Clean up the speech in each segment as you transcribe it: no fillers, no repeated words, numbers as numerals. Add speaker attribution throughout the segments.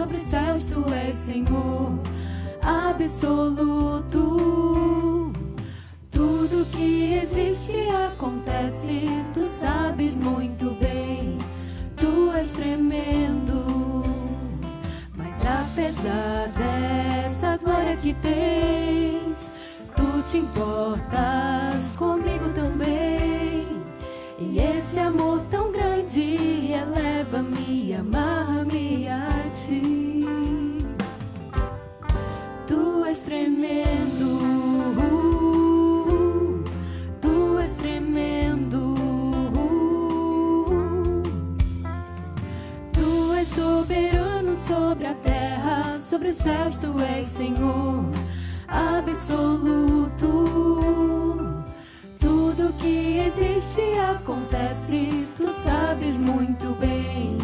Speaker 1: sobre os céus tu és Senhor absoluto. Tudo que existe acontece, tu sabes muito bem, tu és tremendo. Mas apesar dessa glória que tens, tu te importas comigo também. E esse amor tão grande eleva-me, amarra-me a ti. Tu és tremendo, tu és tremendo. Tu és soberano sobre a terra, sobre os céus tu és Senhor absoluto. Tudo que existe acontece, tu sabes muito bem,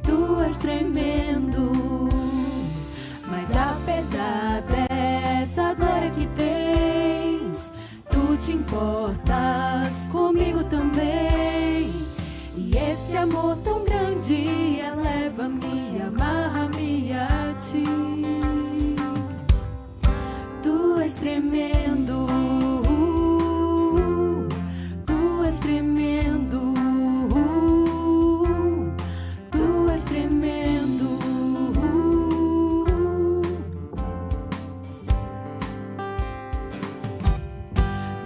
Speaker 1: tu és tremendo. Mas apesar dessa glória que tens, tu te importas comigo também. E esse amor tão grande eleva-me, amarra-me a ti. Tu és tremendo, tu és tremendo, tu és tremendo.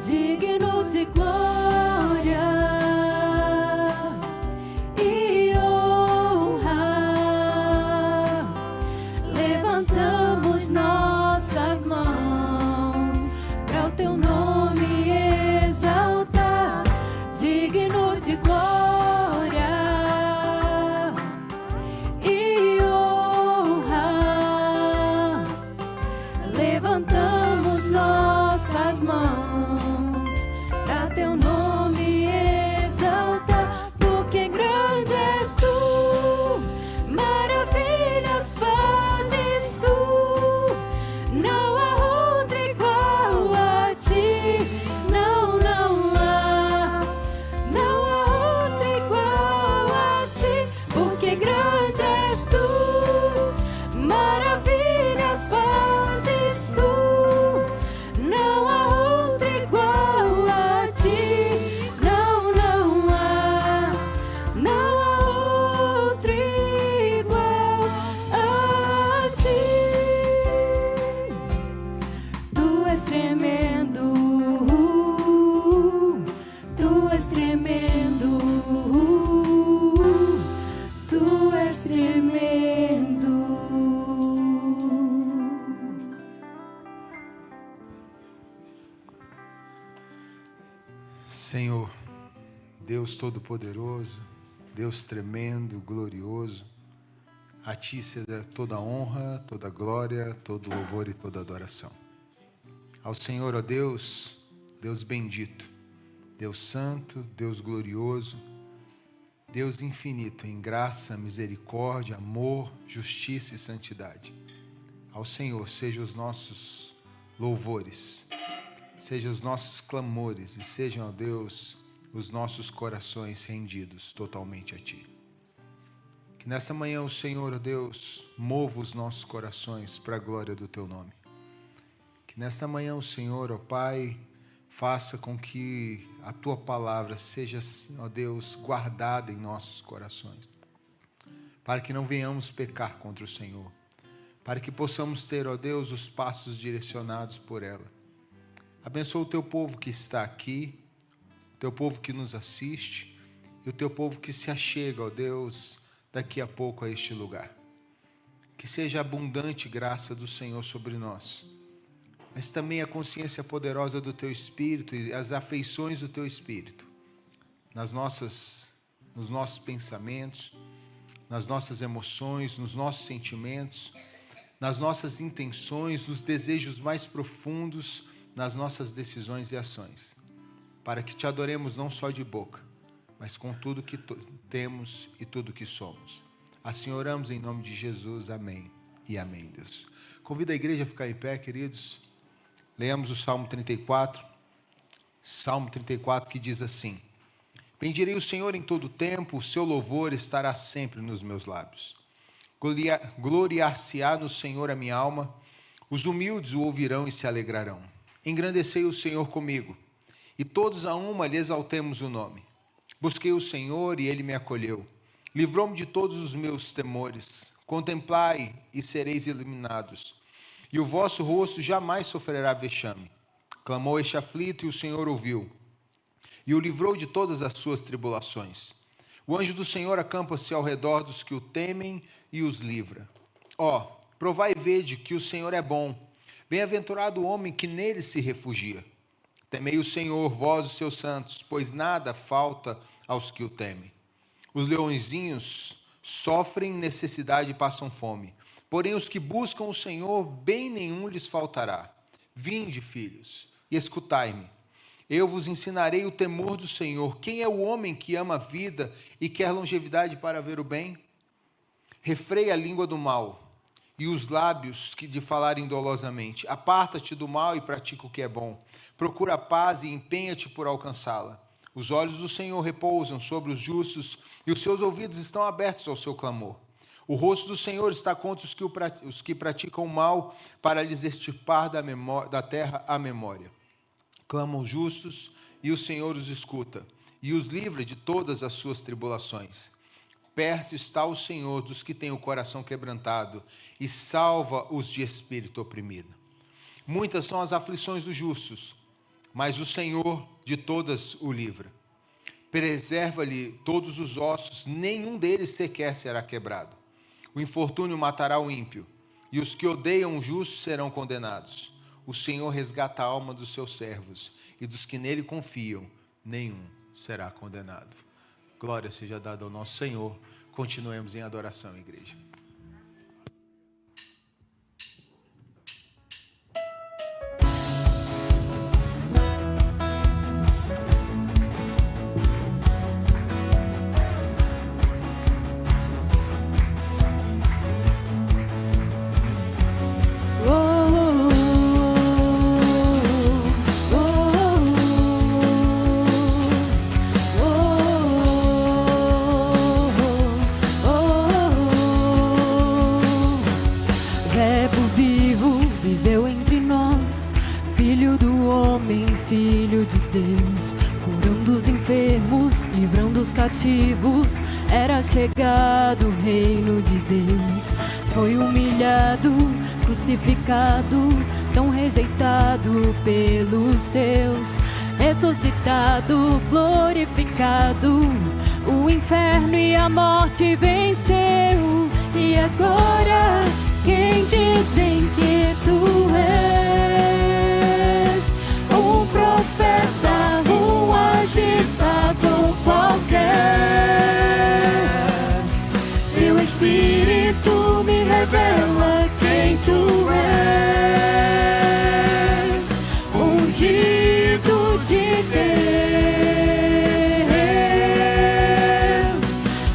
Speaker 1: Digno de glória e honra, levantamos nossas mãos para o teu nome exaltar. Digno de glória e honra, levantamos nossas mãos para teu nome exaltar. Porque grande és tu, maravilhas fazes tu, não há outro igual a ti. Não, não há, não há outro igual a ti. Porque grande és tu, maravilhas fazes tu, não há outro igual a ti. Não, não há, não há outro igual a ti. Tu és tremendo, tu és tremendo, tu és tremendo.
Speaker 2: Senhor, Deus Todo-Poderoso, Deus tremendo, glorioso, a Ti seja toda honra, toda glória, todo louvor e toda adoração. Ao Senhor, ó Deus, Deus bendito, Deus santo, Deus glorioso, Deus infinito em graça, misericórdia, amor, justiça e santidade. Ao Senhor sejam os nossos louvores, sejam os nossos clamores e sejam, ó Deus, os nossos corações rendidos totalmente a Ti. Que nessa manhã o Senhor, ó Deus, mova os nossos corações para a glória do Teu nome. Que nesta manhã o Senhor, ó Pai, faça com que a Tua palavra seja, ó Deus, guardada em nossos corações, para que não venhamos pecar contra o Senhor, para que possamos ter, ó Deus, os passos direcionados por ela. Abençoa o Teu povo que está aqui, o Teu povo que nos assiste e o Teu povo que se achega, ó Deus, daqui a pouco a este lugar. Que seja abundante graça do Senhor sobre nós, mas também a consciência poderosa do Teu Espírito e as afeições do Teu Espírito nos nossos pensamentos, nas nossas emoções, nos nossos sentimentos, nas nossas intenções, nos desejos mais profundos, nas nossas decisões e ações, para que Te adoremos não só de boca, mas com tudo que temos e tudo que somos. Assim oramos em nome de Jesus, amém e amém, Deus. Convido a igreja a ficar em pé, queridos. Leamos o Salmo 34, que diz assim: Bendirei o Senhor em todo o tempo, o seu louvor estará sempre nos meus lábios. Gloriar-se-á no Senhor a minha alma, os humildes o ouvirão e se alegrarão. Engrandecei o Senhor comigo, e todos a uma lhe exaltemos o nome. Busquei o Senhor e ele me acolheu, livrou-me de todos os meus temores. Contemplai e sereis iluminados, e o vosso rosto jamais sofrerá vexame. Clamou este aflito e o Senhor ouviu, e o livrou de todas as suas tribulações. O anjo do Senhor acampa-se ao redor dos que o temem e os livra. Provai e vede que o Senhor é bom. Bem-aventurado o homem que nele se refugia. Temei o Senhor, vós os seus santos, pois nada falta aos que o temem. Os leõezinhos sofrem necessidade e passam fome, porém os que buscam o Senhor, bem nenhum lhes faltará. Vinde, filhos, e escutai-me. Eu vos ensinarei o temor do Senhor. Quem é o homem que ama a vida e quer longevidade para ver o bem? Refreia a língua do mal e os lábios que de falarem dolosamente. Aparta-te do mal e pratica o que é bom. Procura a paz e empenha-te por alcançá-la. Os olhos do Senhor repousam sobre os justos e os seus ouvidos estão abertos ao seu clamor. O rosto do Senhor está contra os que praticam o mal, para lhes extirpar da terra a memória. Clamam os justos e o Senhor os escuta e os livra de todas as suas tribulações. Perto está o Senhor dos que têm o coração quebrantado e salva os de espírito oprimido. Muitas são as aflições dos justos, mas o Senhor de todas o livra. Preserva-lhe todos os ossos, nenhum deles sequer será quebrado. O infortúnio matará o ímpio, e os que odeiam o justo serão condenados. O Senhor resgata a alma dos seus servos, e dos que nele confiam, nenhum será condenado. Glória seja dada ao nosso Senhor. Continuemos em adoração, igreja.
Speaker 1: Era chegado o reino de Deus. Foi humilhado, crucificado, tão rejeitado pelos seus. Ressuscitado, glorificado, o inferno e a morte venceu. E agora, quem dizem que tu és? Um profeta, um agitador qualquer. Teu Espírito me revela quem tu és. Ungido de Deus,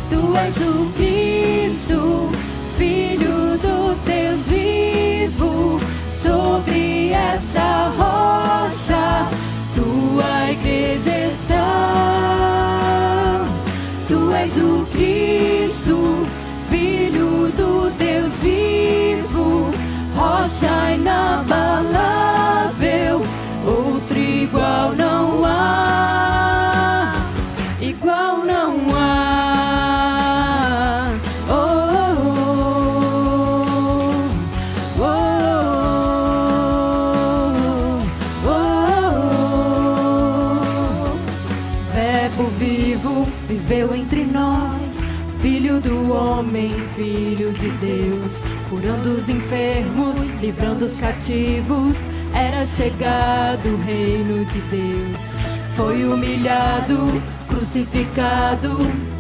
Speaker 1: tu és o Cristo, Filho do Deus vivo. Sobre essa rocha tua igreja está. Tu és o Cristo, Filho do Deus vivo, rocha inabalável, outro igual não há, igual não há. Oh, oh, oh, oh, oh. Verbo vivo viveu entre nós, Filho do homem, Filho de Deus, curando os enfermos, livrando os cativos. Era chegado o reino de Deus. Foi humilhado, crucificado,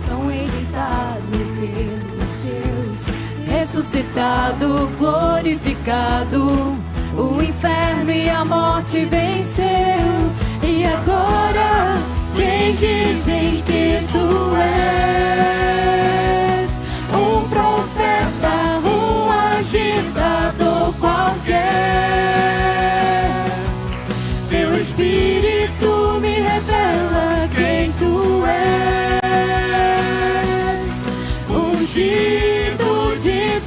Speaker 1: tão rejeitado pelos seus. Ressuscitado, glorificado, o inferno e a morte venceu. E agora, quem dizem que tu és? Um profeta, um agitador qualquer. Teu Espírito me revela quem tu és. Ungido de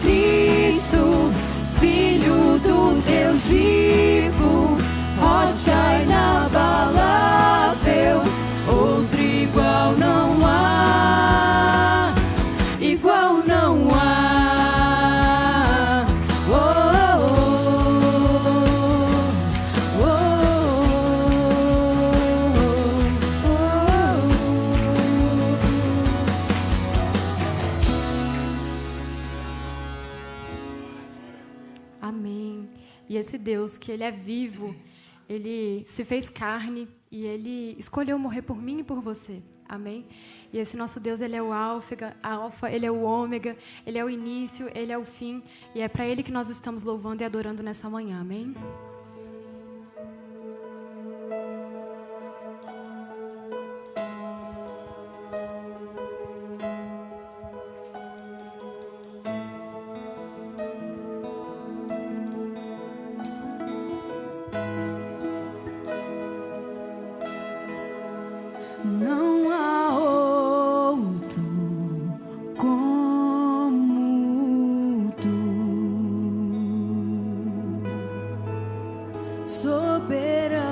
Speaker 1: Cristo, Filho do Deus vivo, rocha inabalável, outro igual não há, igual não há. Oh, oh, oh, oh, oh. Amém. E esse Deus, que Ele é vivo, Ele se fez carne e Ele escolheu morrer por mim e por você. Amém? E esse nosso Deus, Ele é o alfa, Ele é o ômega, Ele é o início, Ele é o fim. E é para Ele que nós estamos louvando e adorando nessa manhã. Amém? Não há outro como tu, soberano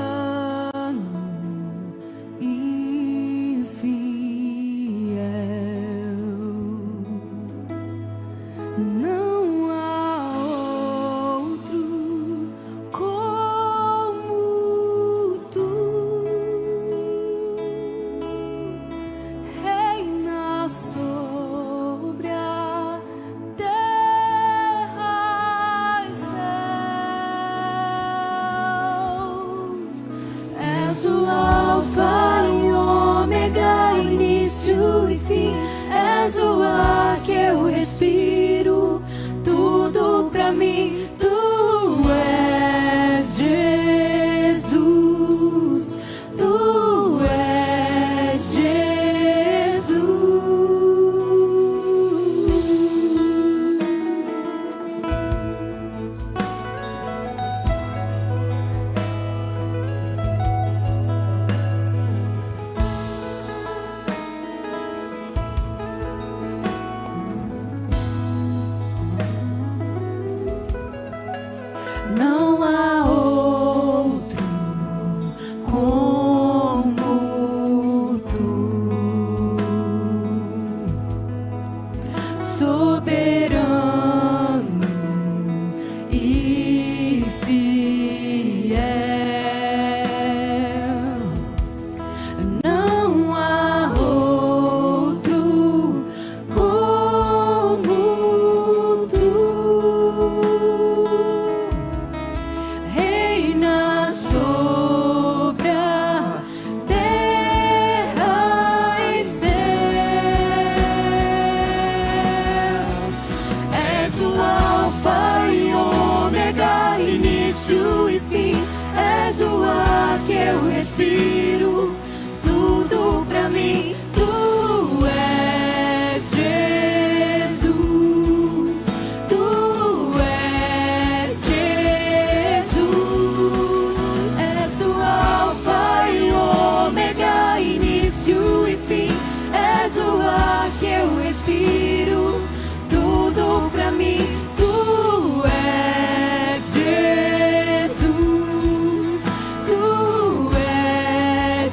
Speaker 1: e fiel. Não há outro como tu. Reina sobre a terra e céus. És o alfa e ômega, início e fim. És o ar que eu respiro, tudo pra mim. Tu és Jesus, tu és Jesus. Não há outro como tu, soberano e fiel. Não há outro como tu. Reina sobre a terra e céus. És o alfa e ômega, início e fim. És o ar que eu respiro, tudo pra mim. Tu és Jesus, tu és Jesus. És o alfa e ômega, início e fim. És o ar que eu respiro, tudo pra mim. Tu és Jesus, tu és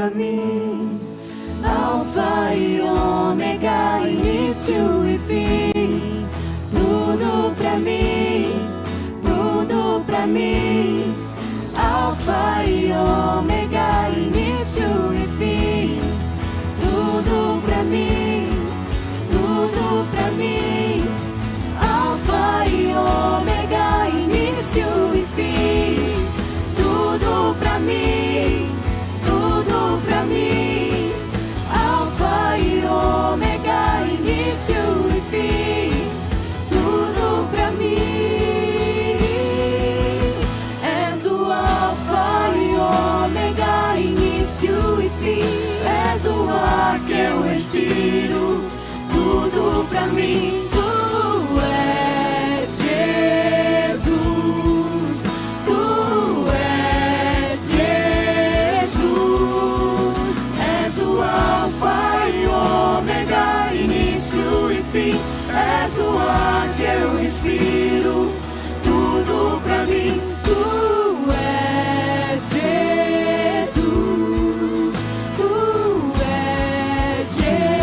Speaker 3: pra mim. Alfa e ômega, início e fim. Tudo pra mim, tudo pra mim. Alfa e ômega, início e fim. Tudo pra mim, tudo pra mim. Alfa e ômega, início e fim. Tudo pra mim, tudo pra mim. Alfa e ômega, início e fim. Tudo pra mim. És o alfa e ômega, início e fim. És o ar que eu respiro. Tudo pra mim. Tu és Jesus. Tu és Jesus. És o alfa e ômega, início e fim. És o ar que eu respiro. Tudo pra mim. Tu és Jesus. Tu és Jesus.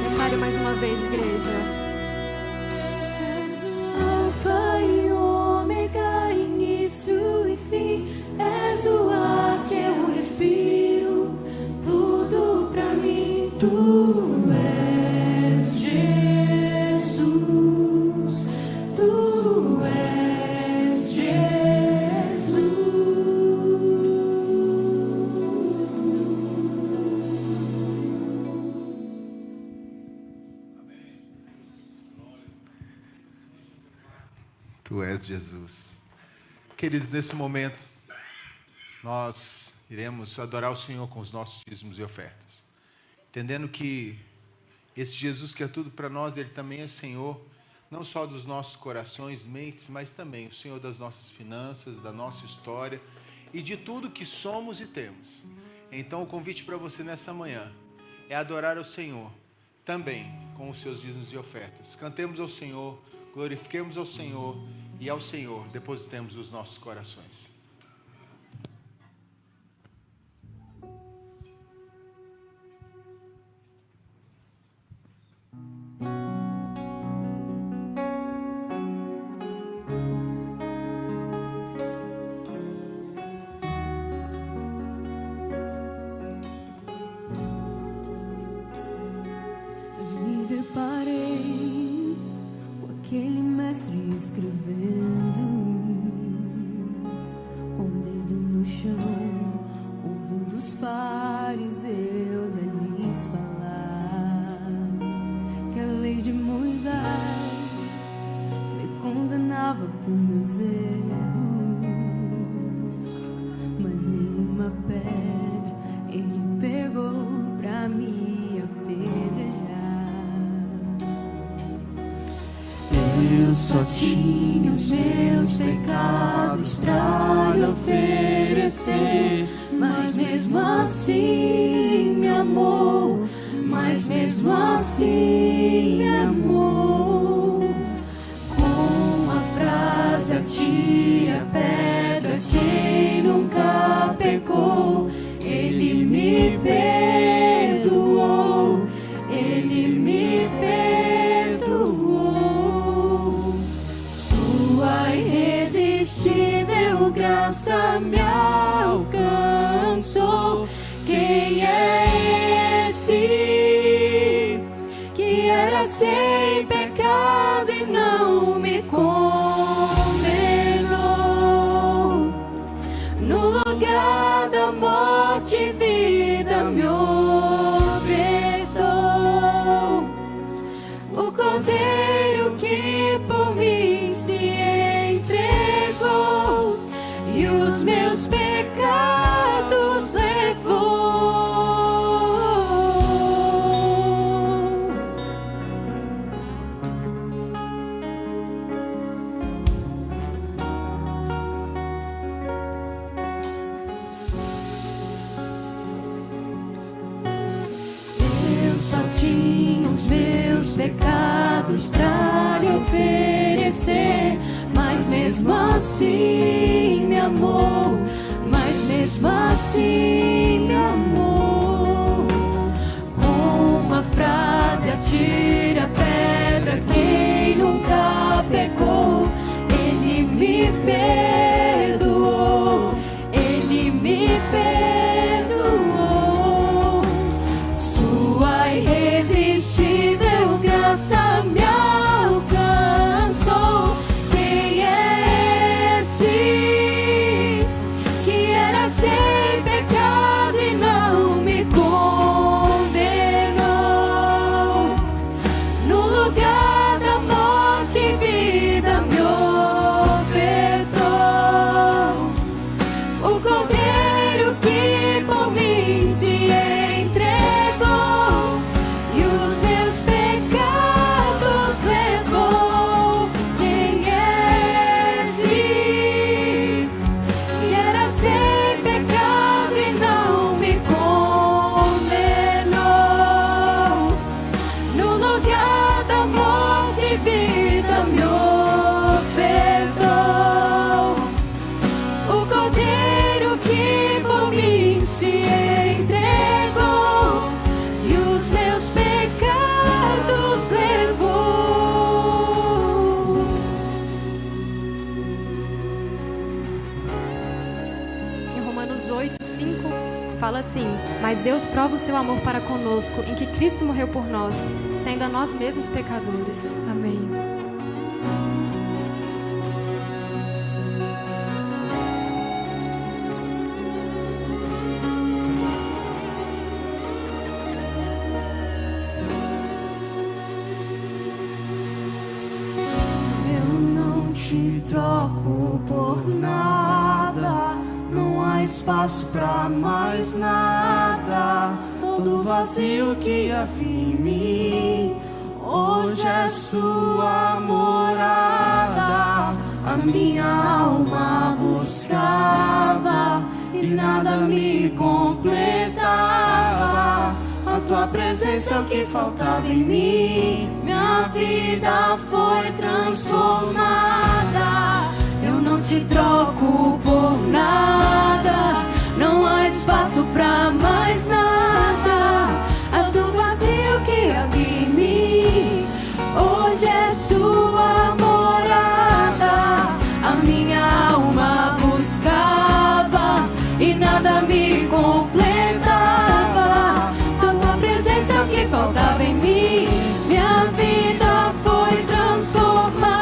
Speaker 1: Declare mais uma vez, igreja.
Speaker 3: És o alfa e ômega, início e fim. És o ar que eu respiro. Tudo pra mim. Tu és Jesus. Tu és Jesus.
Speaker 2: Tu és Jesus. Queridos, nesse momento, nós iremos adorar o Senhor com os nossos dízimos e ofertas. Entendendo que esse Jesus que é tudo para nós, Ele também é Senhor, não só dos nossos corações, mentes, mas também o Senhor das nossas finanças, da nossa história e de tudo que somos e temos. Então o convite para você nessa manhã é adorar ao Senhor também com os seus dízimos e ofertas. Cantemos ao Senhor, glorifiquemos ao Senhor e ao Senhor depositemos os nossos corações.
Speaker 3: Me deparei com aquele mestre escrevendo, com o dedo no chão, ouvindo os fariseus a lhes falar que a lei de Moisés me condenava por meus erros, mas nenhuma pedra ele pegou pra me apedrejar. Eu só tinha os meus pecados pra lhe oferecer, mas mesmo assim me amou, mas mesmo assim me amou. Com a frase atire a pedra quem nunca pecou, ele me perdoou, ele me perdoou. Sua irresistível graça me alcançou. Quem é esse que era sem pecado e não me condenou? No lugar da morte, vida me ofertou. O Cordeiro que por mim se entregou e os meus pecados levou. tinha os meus pecados pra lhe oferecer, mas mesmo assim me amou, mas mesmo assim me amou. Com uma frase atira a pedra quem nunca pecou, Ele me perdoou, Ele me perdoou. Sua irresistível graça me alcançou. Quem é esse que era sem pecado e não me condenou? No lugar da morte, vida me ofertou. O Cordeiro que por mim se entregou e os meus pecados levou. Quem é esse que era sem pecado e não me condenou? No lugar da morte, vida me ofertou. O Cordeiro que por mim se entregou e os meus pecados levou.
Speaker 1: Em Romanos 8:5 fala assim: mas Deus prova o seu amor para conosco, em que Cristo morreu por nós, sendo a nós mesmos pecadores. Amém.
Speaker 3: Eu não te troco por nada, não há espaço pra mais nada. Todo vazio que havia em mim, hoje é sua morada. A minha alma buscava e nada me completava. A tua presença é o que faltava em mim, minha vida foi transformada. Eu não te troco por nada, não há espaço pra mais nada. A do vazio que havia em mim, hoje é sua morada. A minha alma buscava e nada me completava. A tua presença é o que faltava em mim, minha vida foi transformada.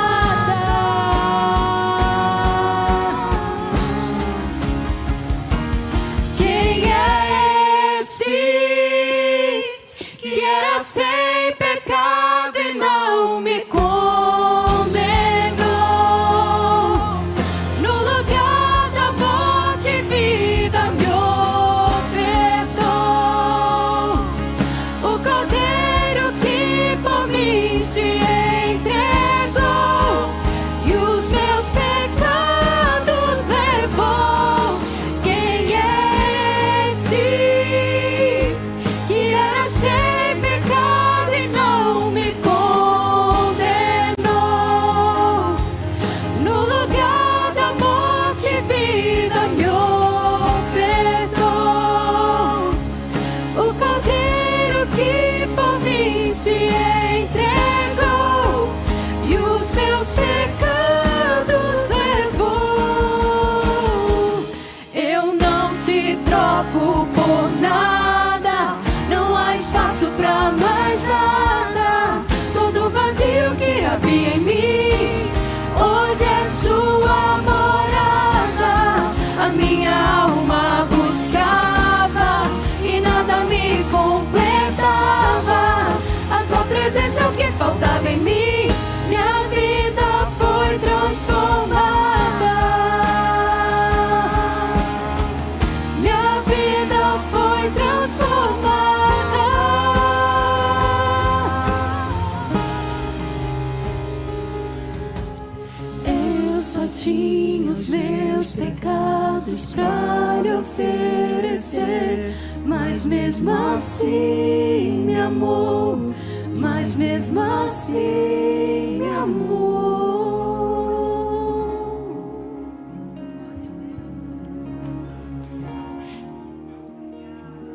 Speaker 3: pra lhe oferecer, mas mesmo assim me amou, mas mesmo assim me amou.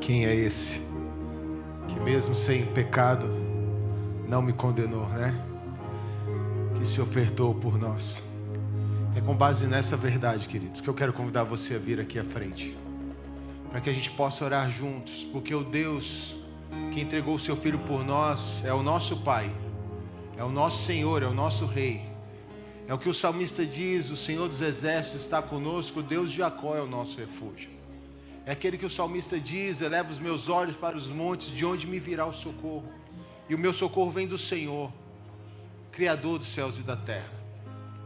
Speaker 2: Quem é esse que mesmo sem pecado não me condenou, né? Que se ofertou por nós. É com base nessa verdade, queridos, que eu quero convidar você a vir aqui à frente, para que a gente possa orar juntos, porque o Deus que entregou o seu Filho por nós é o nosso Pai, é o nosso Senhor, é o nosso Rei. É o que o salmista diz: o Senhor dos Exércitos está conosco, o Deus de Jacó é o nosso refúgio. É aquele que o salmista diz: eleva os meus olhos para os montes, de onde me virá o socorro? E o meu socorro vem do Senhor, Criador dos céus e da terra.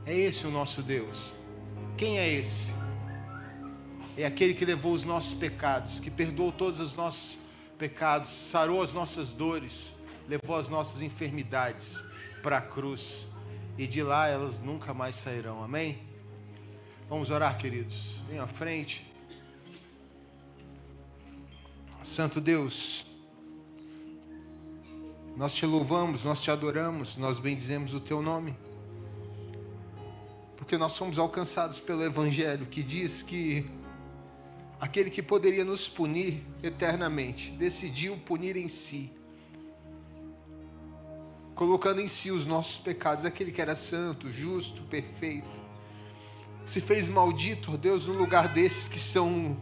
Speaker 2: É esse o nosso Deus. Quem é esse? É aquele que levou os nossos pecados, que perdoou todos os nossos pecados, sarou as nossas dores, levou as nossas enfermidades para a cruz, e de lá elas nunca mais sairão. Amém? Vamos orar, queridos. Venham à frente. Santo Deus, nós te louvamos, nós te adoramos, nós bendizemos o teu nome, porque nós somos alcançados pelo Evangelho, que diz que aquele que poderia nos punir eternamente, decidiu punir em si, colocando em si os nossos pecados. Aquele que era santo, justo, perfeito, se fez maldito, ó Deus, no lugar desses que são,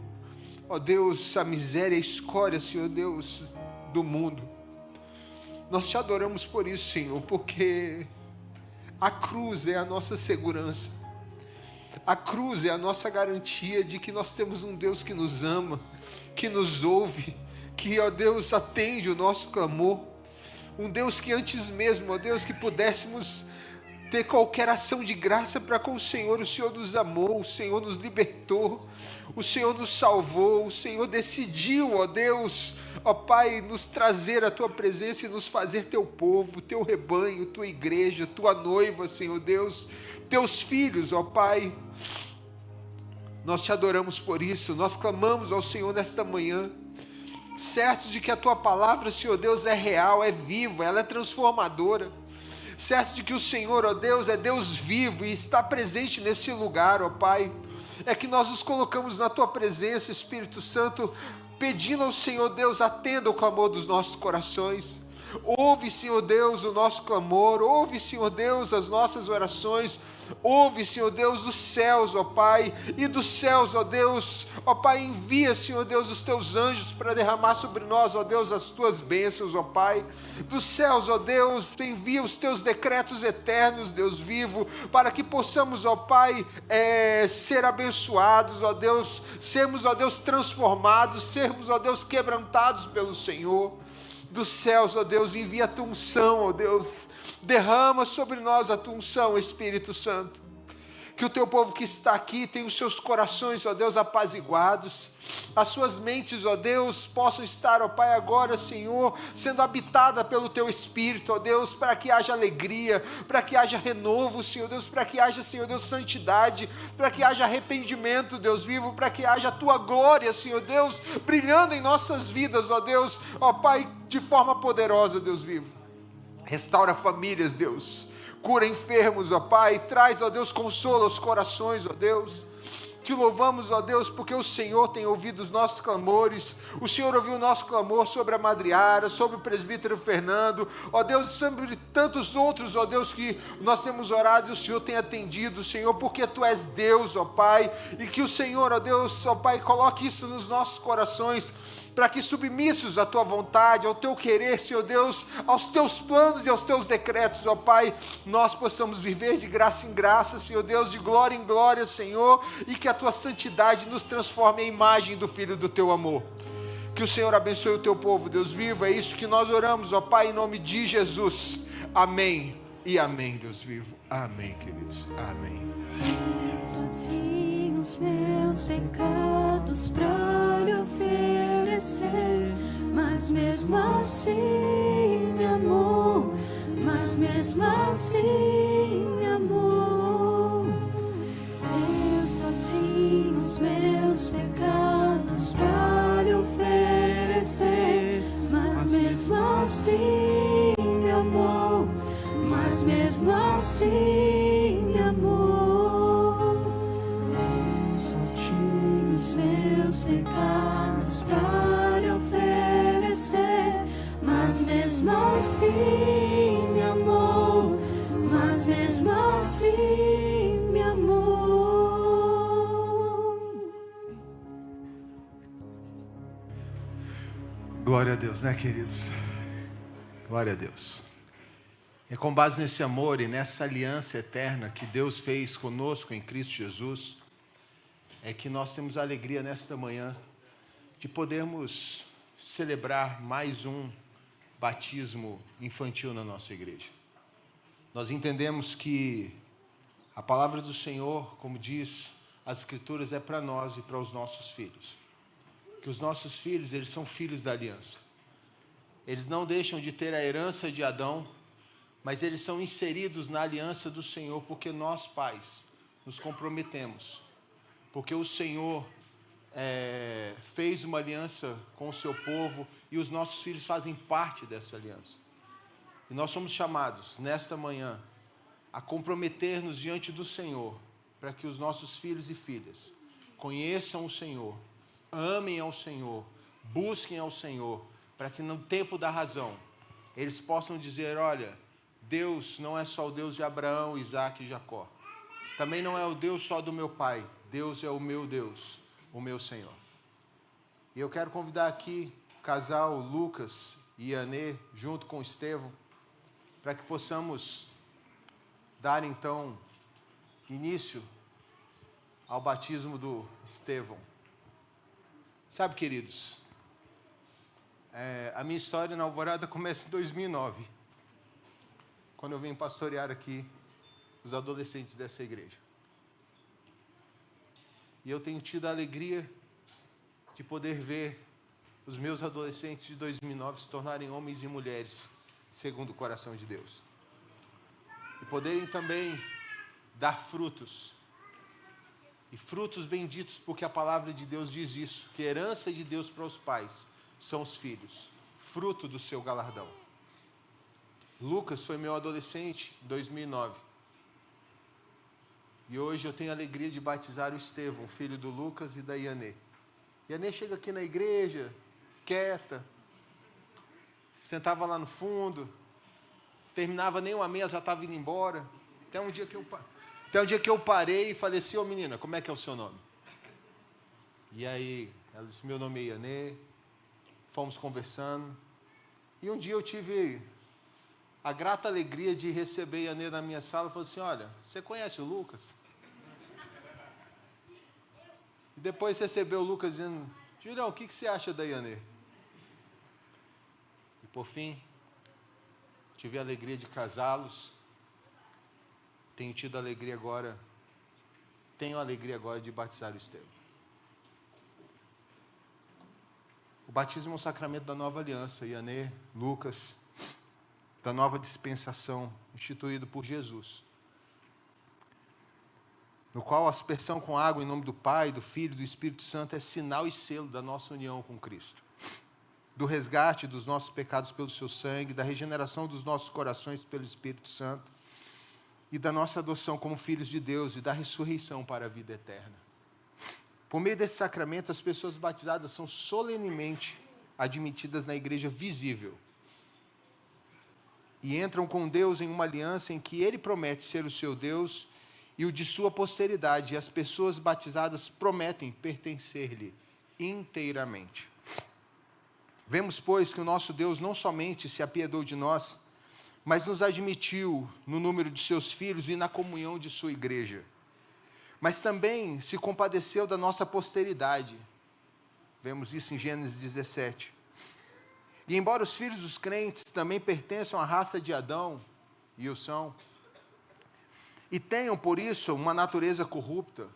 Speaker 2: ó Deus, a miséria, a escória, Senhor Deus, do mundo. Nós te adoramos por isso, Senhor, porque a cruz é a nossa segurança. A cruz é a nossa garantia de que nós temos um Deus que nos ama, que nos ouve, que, ó Deus, atende o nosso clamor. Um Deus que antes mesmo, ó Deus, que pudéssemos ter qualquer ação de graça para com o Senhor nos amou, o Senhor nos libertou, o Senhor nos salvou, o Senhor decidiu, ó Deus, ó Pai, nos trazer a Tua presença e nos fazer Teu povo, Teu rebanho, Tua igreja, Tua noiva, Senhor Deus, Teus filhos, ó Pai. Nós te adoramos por isso, nós clamamos ao Senhor nesta manhã, certos de que a Tua palavra, Senhor Deus, é real, é viva, ela é transformadora. Certo de que o Senhor, ó Deus, é Deus vivo e está presente nesse lugar, ó Pai. É que nós nos colocamos na Tua presença, Espírito Santo, pedindo ao Senhor Deus, atenda o clamor dos nossos corações. Ouve, Senhor Deus, o nosso clamor, ouve, Senhor Deus, as nossas orações, ouve, Senhor Deus, dos céus, ó Pai, e dos céus, ó Deus, ó Pai, envia, Senhor Deus, os Teus anjos para derramar sobre nós, ó Deus, as Tuas bênçãos, ó Pai, dos céus, ó Deus, envia os Teus decretos eternos, Deus vivo, para que possamos, ó Pai, ser abençoados, ó Deus, sermos, ó Deus, transformados, sermos, ó Deus, quebrantados pelo Senhor. Dos céus, ó Deus, envia a Tua unção, ó Deus, derrama sobre nós a Tua unção, Espírito Santo, que o Teu povo que está aqui tenha os seus corações, ó Deus, apaziguados, as suas mentes, ó Deus, possam estar, ó Pai, agora, Senhor, sendo habitada pelo Teu Espírito, ó Deus, para que haja alegria, para que haja renovo, Senhor Deus, para que haja, Senhor Deus, santidade, para que haja arrependimento, Deus vivo, para que haja a Tua glória, Senhor Deus, brilhando em nossas vidas, ó Deus, ó Pai, de forma poderosa, Deus vivo. Restaura famílias, Deus, cura enfermos, ó Pai, traz, ó Deus, consolo aos corações, ó Deus. Te louvamos, ó Deus, porque o Senhor tem ouvido os nossos clamores, o Senhor ouviu o nosso clamor sobre a Madriara, sobre o presbítero Fernando, ó Deus, sobre tantos outros, ó Deus, que nós temos orado e o Senhor tem atendido, Senhor, porque Tu és Deus, ó Pai, e que o Senhor, ó Deus, ó Pai, coloque isso nos nossos corações, para que submissos à Tua vontade, ao Teu querer, Senhor Deus, aos Teus planos e aos Teus decretos, ó Pai, nós possamos viver de graça em graça, Senhor Deus, de glória em glória, Senhor, e que a Tua santidade nos transforme em imagem do Filho do Teu amor. Que o Senhor abençoe o Teu povo, Deus vivo, é isso que nós oramos, ó Pai, em nome de Jesus. Amém e amém, Deus vivo. Amém, queridos. Amém.
Speaker 3: Só tinha os meus pecados pra lhe oferecer, mas mesmo assim me amou, mas mesmo assim me amou. Eu só tinha os meus
Speaker 2: Glória a Deus, né, queridos? Glória a Deus. É com base nesse amor e nessa aliança eterna que Deus fez conosco em Cristo Jesus, é que nós temos a alegria nesta manhã de podermos celebrar mais um batismo infantil na nossa igreja. Nós entendemos que a palavra do Senhor, como diz as Escrituras, é para nós e para os nossos filhos. Que os nossos filhos, eles são filhos da aliança. Eles não deixam de ter a herança de Adão, mas eles são inseridos na aliança do Senhor, porque nós, pais, nos comprometemos. Porque o Senhor fez uma aliança com o seu povo e os nossos filhos fazem parte dessa aliança. E nós somos chamados, nesta manhã, a comprometer-nos diante do Senhor, para que os nossos filhos e filhas conheçam o Senhor, amem ao Senhor, busquem ao Senhor, para que no tempo da razão, eles possam dizer, olha, Deus não é só o Deus de Abraão, Isaac e Jacó. Também não é o Deus só do meu pai, Deus é o meu Deus, o meu Senhor. E eu quero convidar aqui o casal Lucas e Anê, junto com o Estevão, para que possamos dar então início ao batismo do Estevão. Sabe, queridos, a minha história na Alvorada começa em 2009, quando eu vim pastorear aqui os adolescentes dessa igreja. E eu tenho tido a alegria de poder ver os meus adolescentes de 2009 se tornarem homens e mulheres segundo o coração de Deus. E poderem também dar frutos. E frutos benditos, porque a palavra de Deus diz isso, que a herança de Deus para os pais são os filhos, fruto do seu galardão. Lucas foi meu adolescente em 2009. E hoje eu tenho a alegria de batizar o Estevão, filho do Lucas e da Ianê. Ianê chega aqui na igreja, quieta, sentava lá no fundo, terminava nem uma meia, já estava indo embora. Até um dia que eu parei e falei assim, ô menina, como é que é o seu nome? E aí, ela disse, meu nome é Ianê, fomos conversando. E um dia eu tive a grata alegria de receber Ianê na minha sala e falou assim, olha, você conhece o Lucas? E depois recebeu o Lucas dizendo, Julião, o que você acha da Ianê? E por fim, tive a alegria de casá-los. Tenho a alegria agora de batizar o Estevão. O batismo é um sacramento da nova aliança, Ianê, Lucas, da nova dispensação, instituído por Jesus, no qual a aspersão com água em nome do Pai, do Filho e do Espírito Santo é sinal e selo da nossa união com Cristo, do resgate dos nossos pecados pelo seu sangue, da regeneração dos nossos corações pelo Espírito Santo e da nossa adoção como filhos de Deus e da ressurreição para a vida eterna. Por meio desse sacramento, as pessoas batizadas são solenemente admitidas na igreja visível e entram com Deus em uma aliança em que Ele promete ser o seu Deus e o de sua posteridade, e as pessoas batizadas prometem pertencer-lhe inteiramente. Vemos, pois, que o nosso Deus não somente se apiedou de nós, mas nos admitiu no número de seus filhos e na comunhão de sua igreja. Mas também se compadeceu da nossa posteridade. Vemos isso em Gênesis 17. E embora os filhos dos crentes também pertençam à raça de Adão, e o são, e tenham, por isso, uma natureza corrupta,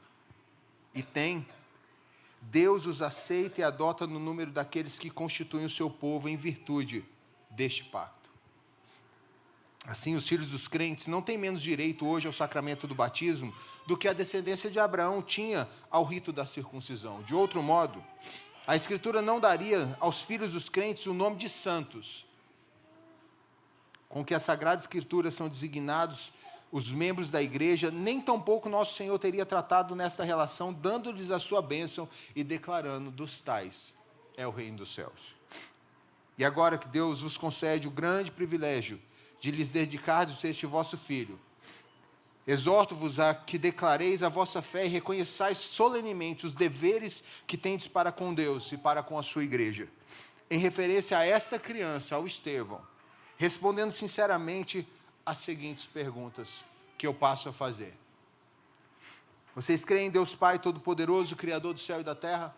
Speaker 2: Deus os aceita e adota no número daqueles que constituem o seu povo em virtude deste pacto. Assim, os filhos dos crentes não têm menos direito hoje ao sacramento do batismo do que a descendência de Abraão tinha ao rito da circuncisão. De outro modo, a Escritura não daria aos filhos dos crentes o nome de santos, com que a Sagrada Escritura são designados os membros da igreja, nem tampouco nosso Senhor teria tratado nesta relação, dando-lhes a sua bênção e declarando, dos tais é o reino dos céus. E agora que Deus vos concede o grande privilégio de lhes dedicardes este vosso filho, exorto-vos a que declareis a vossa fé e reconheçais solenemente os deveres que tendes para com Deus e para com a sua igreja. em referência a esta criança, ao Estevão, respondendo sinceramente as seguintes perguntas que eu passo a fazer. Vocês creem em Deus Pai Todo-Poderoso, Criador do céu e da terra?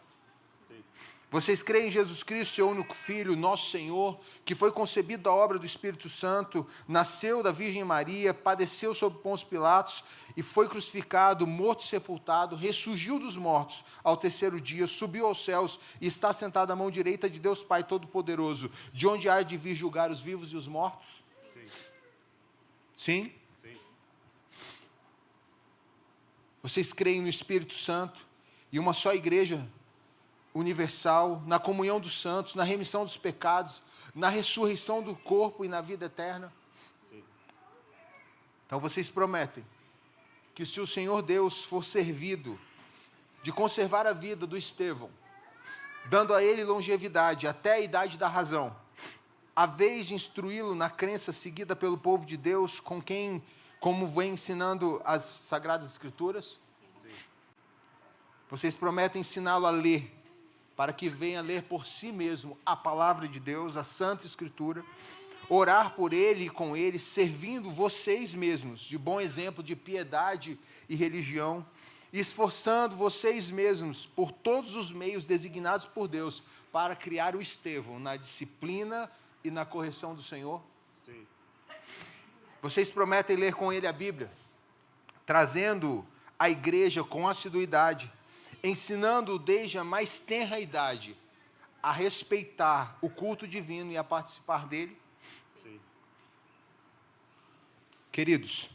Speaker 2: Sim. Vocês creem em Jesus Cristo, seu único Filho, nosso Senhor, que foi concebido da obra do Espírito Santo, nasceu da Virgem Maria, padeceu sob Pôncio Pilatos e foi crucificado, morto e sepultado, ressurgiu dos mortos ao terceiro dia, subiu aos céus e está sentado à mão direita de Deus Pai Todo-Poderoso, de onde há de vir julgar os vivos e os mortos? Sim? Sim? Vocês creem no Espírito Santo e uma só igreja universal, na comunhão dos santos, na remissão dos pecados, na ressurreição do corpo e na vida eterna? Sim. Então vocês prometem que se o Senhor Deus for servido de conservar a vida do Estevão, dando a ele longevidade até a idade da razão, a vez de instruí-lo na crença seguida pelo povo de Deus, como vem ensinando as Sagradas Escrituras? Sim. Vocês prometem ensiná-lo a ler, para que venha ler por si mesmo a palavra de Deus, a Santa Escritura, orar por ele e com ele, servindo vocês mesmos de bom exemplo de piedade e religião, e esforçando vocês mesmos por todos os meios designados por Deus para criar o Estevão na disciplina e na correção do Senhor? Sim. Vocês prometem ler com ele a Bíblia, trazendo a igreja com assiduidade, ensinando-o desde a mais tenra idade a respeitar o culto divino e a participar dele? Sim. Queridos,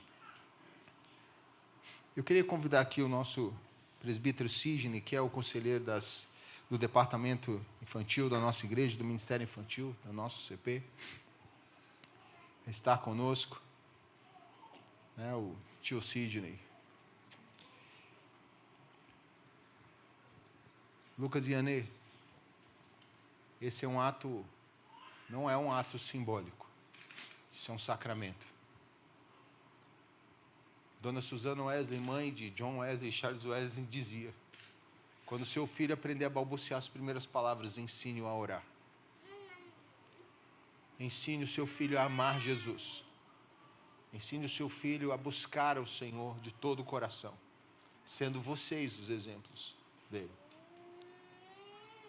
Speaker 2: eu queria convidar aqui o nosso presbítero Sidney, que é o conselheiro do departamento infantil da nossa igreja, do Ministério Infantil, do nosso CP, estar conosco, o tio Sidney. Lucas e Anê, esse é um ato, não é um ato simbólico, isso é um sacramento. Dona Susana Wesley, mãe de John Wesley e Charles Wesley, dizia: quando seu filho aprender a balbuciar as primeiras palavras, ensine-o a orar. Ensine o seu filho a amar Jesus. Ensine o seu filho a buscar ao Senhor de todo o coração, sendo vocês os exemplos dele.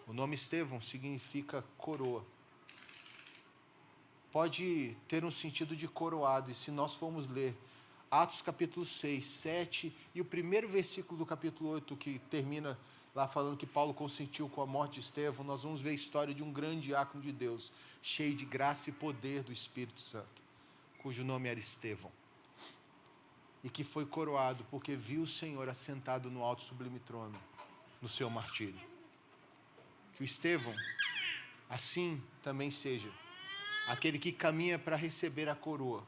Speaker 2: O nome Estevão significa coroa. Pode ter um sentido de coroado, e se nós formos ler Atos capítulo 6, 7 e o primeiro versículo do capítulo 8, que termina lá falando que Paulo consentiu com a morte de Estevão, nós vamos ver a história de um grande diácono de Deus, cheio de graça e poder do Espírito Santo, cujo nome era Estevão, e que foi coroado porque viu o Senhor assentado no alto sublime trono, no seu martírio. Que o Estevão, assim também seja, aquele que caminha para receber a coroa,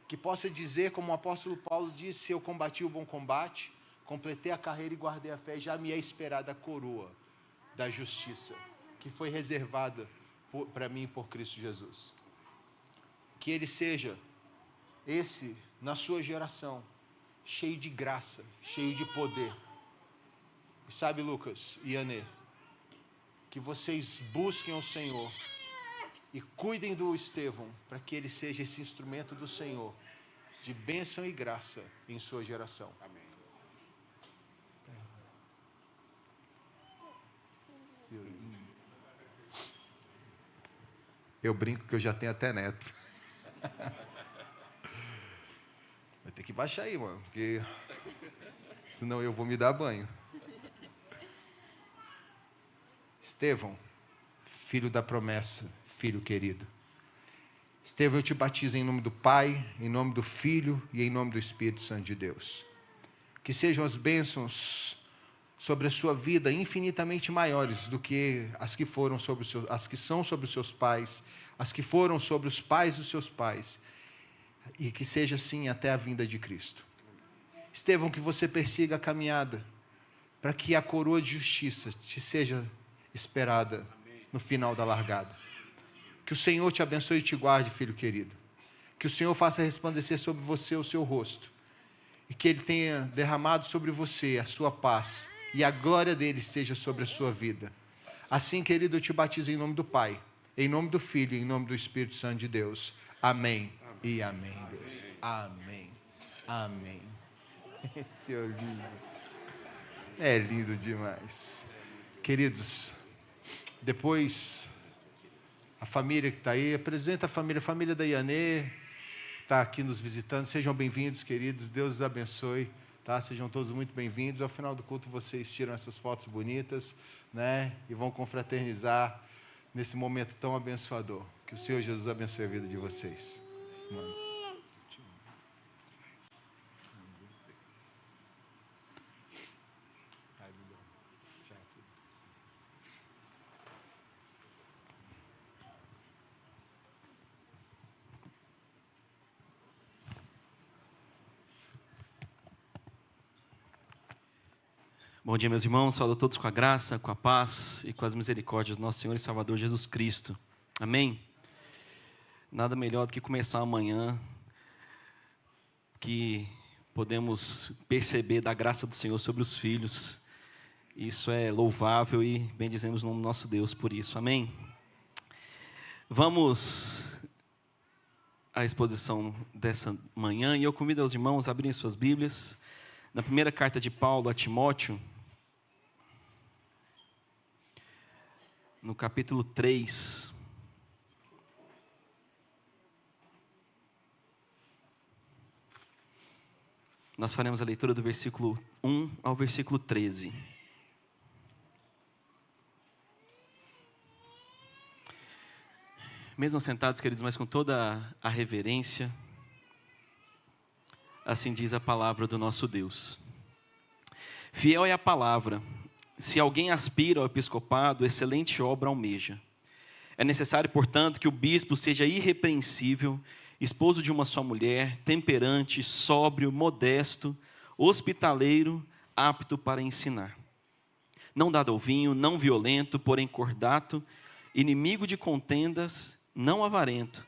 Speaker 2: que possa dizer, como o apóstolo Paulo disse: eu combati o bom combate, completei a carreira e guardei a fé, já me é esperada a coroa da justiça, que foi reservada para mim por Cristo Jesus. Que ele seja esse, na sua geração, cheio de graça, cheio de poder. E sabe, Lucas e Anê, que vocês busquem o Senhor e cuidem do Estevão, para que ele seja esse instrumento do Senhor, de bênção e graça em sua geração. Amém. Eu brinco que eu já tenho até neto. Vai ter que baixar aí, mano, porque senão eu vou me dar banho. Estevão, filho da promessa, filho querido. Estevão, eu te batizo em nome do Pai, em nome do Filho e em nome do Espírito Santo de Deus. Que sejam as bênçãos sobre a sua vida infinitamente maiores do que as que são sobre os seus pais, as que foram sobre os pais dos seus pais, e que seja assim até a vinda de Cristo. Estevão, que você persiga a caminhada, para que a coroa de justiça te seja esperada no final da largada. Que o Senhor te abençoe e te guarde, filho querido. Que o Senhor faça resplandecer sobre você o seu rosto, e que Ele tenha derramado sobre você a sua paz, e a glória dele esteja sobre a sua vida. Assim, querido, eu te batizo em nome do Pai, em nome do Filho, em nome do Espírito Santo de Deus. Amém. E amém, Deus. Amém. Amém. Esse é lindo. É lindo demais. Queridos, depois, a família que está aí, apresenta a família da Ianê, que está aqui nos visitando. Sejam bem-vindos, queridos. Deus os abençoe. Tá? Sejam todos muito bem-vindos. Ao final do culto, vocês tiram essas fotos bonitas, né? E vão confraternizar nesse momento tão abençoador. Que o Senhor Jesus abençoe a vida de vocês. Mano.
Speaker 4: Bom dia, meus irmãos. Saúdo a todos com a graça, com a paz e com as misericórdias do nosso Senhor e Salvador Jesus Cristo. Amém? Nada melhor do que começar amanhã, que podemos perceber da graça do Senhor sobre os filhos. Isso é louvável e bendizemos o nome do nosso Deus por isso. Amém? Vamos à exposição dessa manhã e eu convido os irmãos a abrirem suas Bíblias. Na primeira carta de Paulo a Timóteo, no capítulo 3, nós faremos a leitura do versículo 1 ao versículo 13. Mesmo sentados, queridos, mas com toda a reverência, assim diz a palavra do nosso Deus. Fiel é a palavra. Se alguém aspira ao episcopado, excelente obra almeja. É necessário, portanto, que o bispo seja irrepreensível, esposo de uma só mulher, temperante, sóbrio, modesto, hospitaleiro, apto para ensinar. Não dado ao vinho, não violento, porém cordato, inimigo de contendas, não avarento,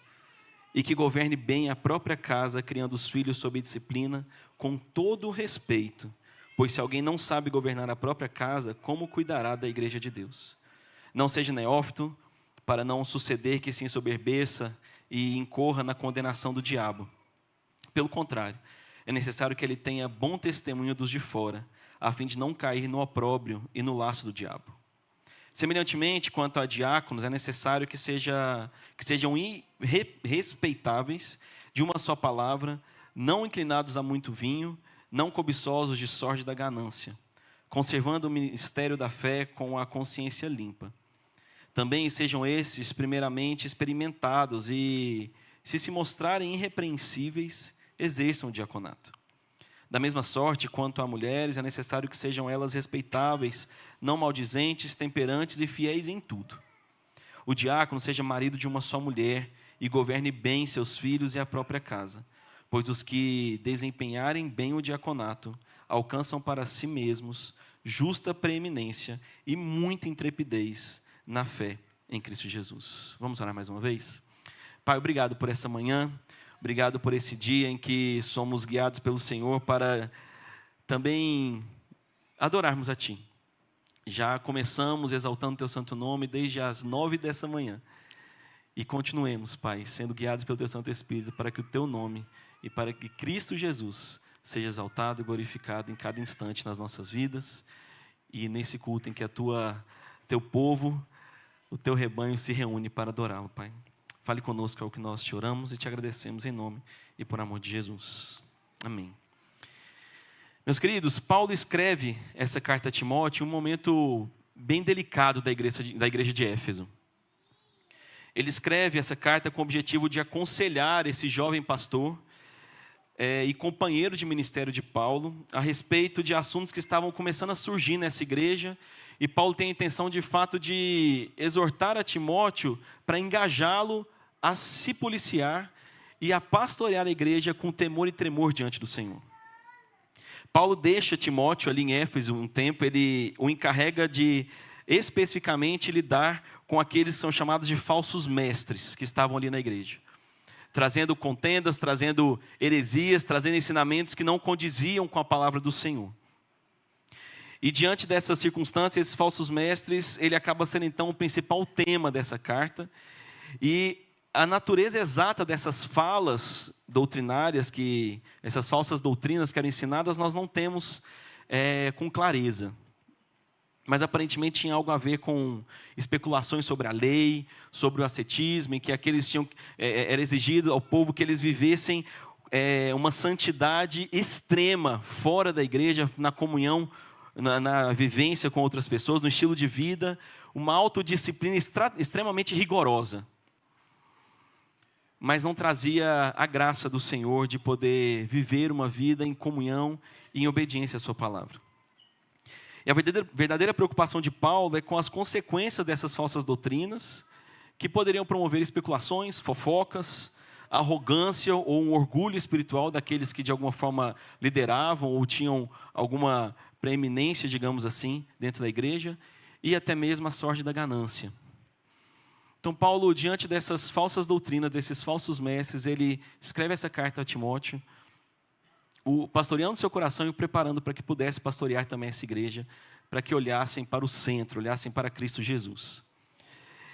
Speaker 4: e que governe bem a própria casa, criando os filhos sob disciplina, com todo o respeito. Pois se alguém não sabe governar a própria casa, como cuidará da igreja de Deus? Não seja neófito, para não suceder que se ensoberbeça e incorra na condenação do diabo. Pelo contrário, é necessário que ele tenha bom testemunho dos de fora, a fim de não cair no opróbrio e no laço do diabo. Semelhantemente, quanto a diáconos, é necessário que sejam respeitáveis, de uma só palavra, não inclinados a muito vinho, não cobiçosos de sorte da ganância, conservando o ministério da fé com a consciência limpa. Também sejam esses, primeiramente, experimentados e, se mostrarem irrepreensíveis, exerçam o diaconato. Da mesma sorte, quanto a mulheres, é necessário que sejam elas respeitáveis, não maldizentes, temperantes e fiéis em tudo. O diácono seja marido de uma só mulher e governe bem seus filhos e a própria casa. Pois os que desempenharem bem o diaconato alcançam para si mesmos justa preeminência e muita intrepidez na fé em Cristo Jesus. Vamos orar mais uma vez? Pai, obrigado por essa manhã, obrigado por esse dia em que somos guiados pelo Senhor para também adorarmos a Ti. Já começamos exaltando Teu santo nome desde as 9 dessa manhã. E continuemos, Pai, sendo guiados pelo Teu Santo Espírito para que o Teu nome e para que Cristo Jesus seja exaltado e glorificado em cada instante nas nossas vidas e nesse culto em que Teu povo, o Teu rebanho se reúne para adorá-lo, Pai. Fale conosco, é o que nós te oramos e te agradecemos em nome e por amor de Jesus. Amém. Meus queridos, Paulo escreve essa carta a Timóteo em um momento bem delicado da igreja de Éfeso. Ele escreve essa carta com o objetivo de aconselhar esse jovem pastor e companheiro de ministério de Paulo a respeito de assuntos que estavam começando a surgir nessa igreja, e Paulo tem a intenção de fato de exortar a Timóteo para engajá-lo a se policiar e a pastorear a igreja com temor e tremor diante do Senhor. Paulo deixa Timóteo ali em Éfeso um tempo, ele o encarrega de especificamente lidar com aqueles que são chamados de falsos mestres que estavam ali na igreja, trazendo contendas, trazendo heresias, trazendo ensinamentos que não condiziam com a palavra do Senhor. E diante dessas circunstâncias, esses falsos mestres, ele acaba sendo então o principal tema dessa carta. E a natureza exata dessas falas doutrinárias, essas falsas doutrinas que eram ensinadas, nós não temos com clareza. Mas aparentemente tinha algo a ver com especulações sobre a lei, sobre o ascetismo, em que era exigido ao povo que eles vivessem uma santidade extrema fora da igreja, na comunhão, na vivência com outras pessoas, no estilo de vida, uma autodisciplina extremamente rigorosa. Mas não trazia a graça do Senhor de poder viver uma vida em comunhão e em obediência à sua palavra. E a verdadeira preocupação de Paulo é com as consequências dessas falsas doutrinas, que poderiam promover especulações, fofocas, arrogância ou um orgulho espiritual daqueles que de alguma forma lideravam ou tinham alguma preeminência, digamos assim, dentro da igreja, e até mesmo a sorte da ganância. Então Paulo, diante dessas falsas doutrinas, desses falsos mestres, ele escreve essa carta a Timóteo, pastoreando seu coração e o preparando para que pudesse pastorear também essa igreja, para que olhassem para o centro, olhassem para Cristo Jesus.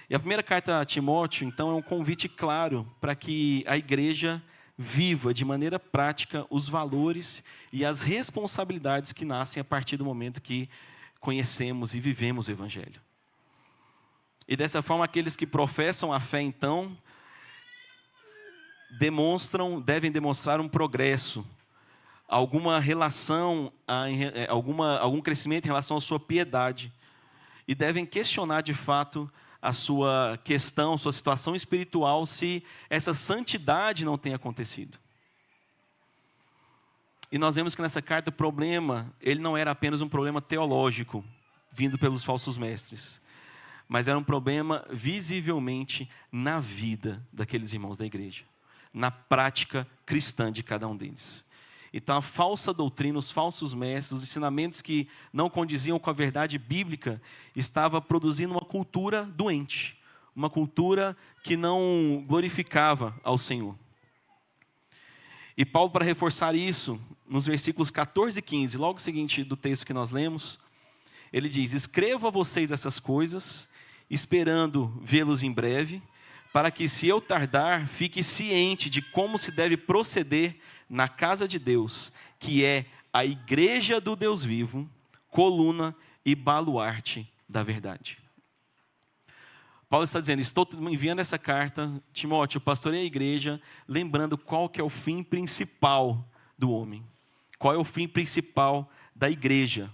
Speaker 4: E a primeira carta a Timóteo, então, é um convite claro para que a igreja viva de maneira prática os valores e as responsabilidades que nascem a partir do momento que conhecemos e vivemos o Evangelho. E dessa forma, aqueles que professam a fé, então, devem demonstrar um progresso, alguma relação, algum crescimento em relação à sua piedade, e devem questionar de fato a sua questão, sua situação espiritual, se essa santidade não tem acontecido. E nós vemos que nessa carta o problema, ele não era apenas um problema teológico, vindo pelos falsos mestres, mas era um problema visivelmente na vida daqueles irmãos da igreja, na prática cristã de cada um deles. Então a falsa doutrina, os falsos mestres, os ensinamentos que não condiziam com a verdade bíblica, estava produzindo uma cultura doente, uma cultura que não glorificava ao Senhor. E Paulo, para reforçar isso, nos versículos 14 e 15, logo seguinte do texto que nós lemos, ele diz: escrevo a vocês essas coisas, esperando vê-los em breve, para que, se eu tardar, fique ciente de como se deve proceder na casa de Deus, que é a igreja do Deus vivo, coluna e baluarte da verdade. Paulo está dizendo: estou enviando essa carta, Timóteo, eu pastorei a igreja, lembrando qual que é o fim principal do homem. Qual é o fim principal da igreja.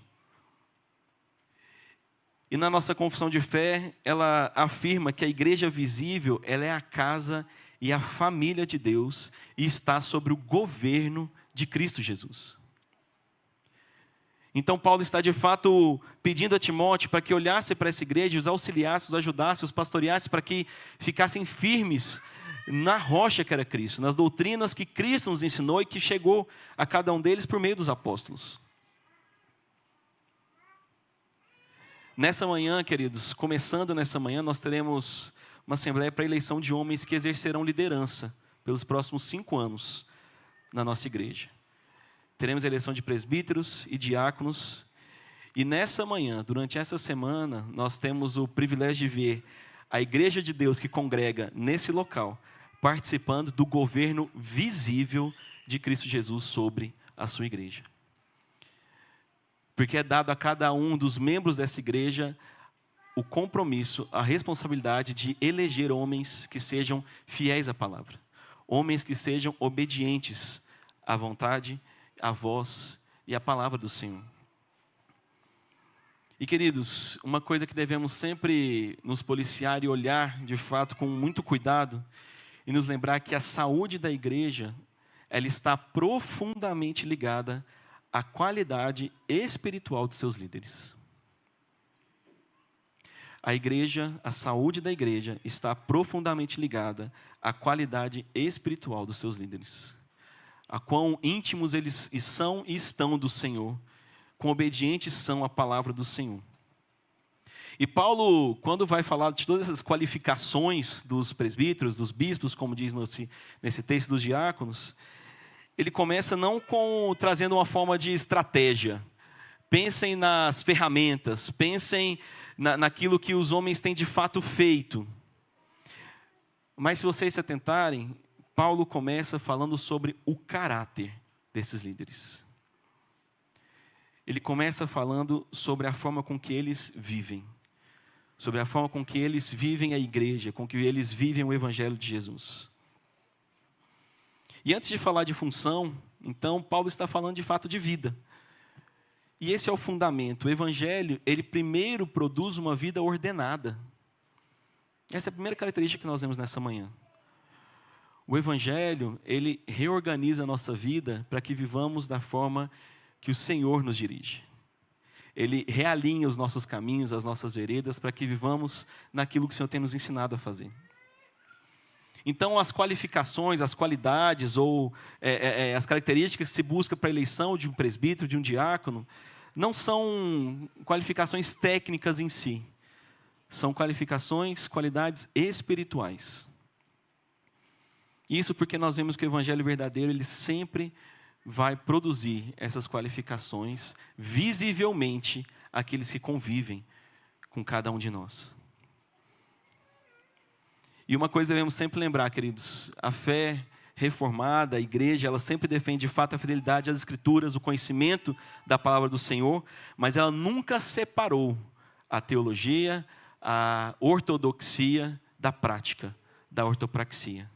Speaker 4: E na nossa confissão de fé, ela afirma que a igreja visível, ela é a casa e a família de Deus, e está sobre o governo de Cristo Jesus. Então Paulo está de fato pedindo a Timóteo para que olhasse para essa igreja, os auxiliasse, os ajudasse, os pastoreasse, para que ficassem firmes na rocha que era Cristo, nas doutrinas que Cristo nos ensinou e que chegou a cada um deles por meio dos apóstolos. Nessa manhã, queridos, começando nessa manhã, nós teremos uma assembleia para a eleição de homens que exercerão liderança pelos próximos 5 anos na nossa igreja. Teremos a eleição de presbíteros e diáconos. E nessa manhã, durante essa semana, nós temos o privilégio de ver a igreja de Deus que congrega nesse local, participando do governo visível de Cristo Jesus sobre a sua igreja. Porque é dado a cada um dos membros dessa igreja o compromisso, a responsabilidade de eleger homens que sejam fiéis à palavra. Homens que sejam obedientes à vontade, à voz e à palavra do Senhor. E queridos, uma coisa que devemos sempre nos policiar e olhar de fato com muito cuidado e nos lembrar que a saúde da igreja, ela está profundamente ligada à qualidade espiritual de seus líderes. A igreja, a saúde da igreja está profundamente ligada à qualidade espiritual dos seus líderes. A quão íntimos eles são e estão do Senhor, quão obedientes são à palavra do Senhor. E Paulo, quando vai falar de todas essas qualificações dos presbíteros, dos bispos, como diz nesse texto dos diáconos, ele começa não trazendo uma forma de estratégia, Pensem nas ferramentas, pensem naquilo que os homens têm de fato feito. Mas se vocês se atentarem, Paulo começa falando sobre o caráter desses líderes. Ele começa falando sobre a forma com que eles vivem. Sobre a forma com que eles vivem a igreja, com que eles vivem o evangelho de Jesus. E antes de falar de função, então, Paulo está falando de fato de vida. E esse é o fundamento. O evangelho, ele primeiro produz uma vida ordenada. Essa é a primeira característica que nós vemos nessa manhã. O evangelho, ele reorganiza a nossa vida para que vivamos da forma que o Senhor nos dirige. Ele realinha os nossos caminhos, as nossas veredas, para que vivamos naquilo que o Senhor tem nos ensinado a fazer. Então, as qualificações, as qualidades ou as características que se busca para a eleição de um presbítero, de um diácono, não são qualificações técnicas em si. São qualificações, qualidades espirituais. Isso porque nós vemos que o evangelho verdadeiro, ele sempre vai produzir essas qualificações visivelmente àqueles que convivem com cada um de nós. E uma coisa devemos sempre lembrar, queridos, a fé reformada, a igreja, ela sempre defende de fato a fidelidade às Escrituras, o conhecimento da palavra do Senhor, mas ela nunca separou a teologia, a ortodoxia da prática, da ortopraxia.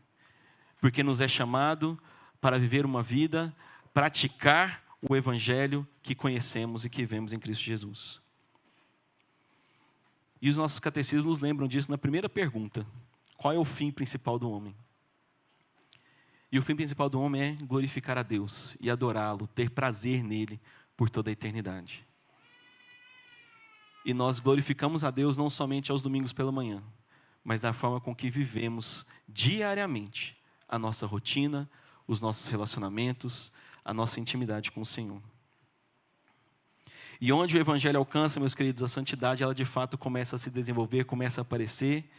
Speaker 4: Porque nos é chamado para viver uma vida, praticar o evangelho que conhecemos e que vemos em Cristo Jesus. E os nossos catecismos nos lembram disso na primeira pergunta. Qual é o fim principal do homem? E o fim principal do homem é glorificar a Deus e adorá-lo, ter prazer nele por toda a eternidade. E nós glorificamos a Deus não somente aos domingos pela manhã, mas da forma com que vivemos diariamente a nossa rotina, os nossos relacionamentos, a nossa intimidade com o Senhor. E onde o evangelho alcança, meus queridos, a santidade, ela de fato começa a se desenvolver, começa a aparecer.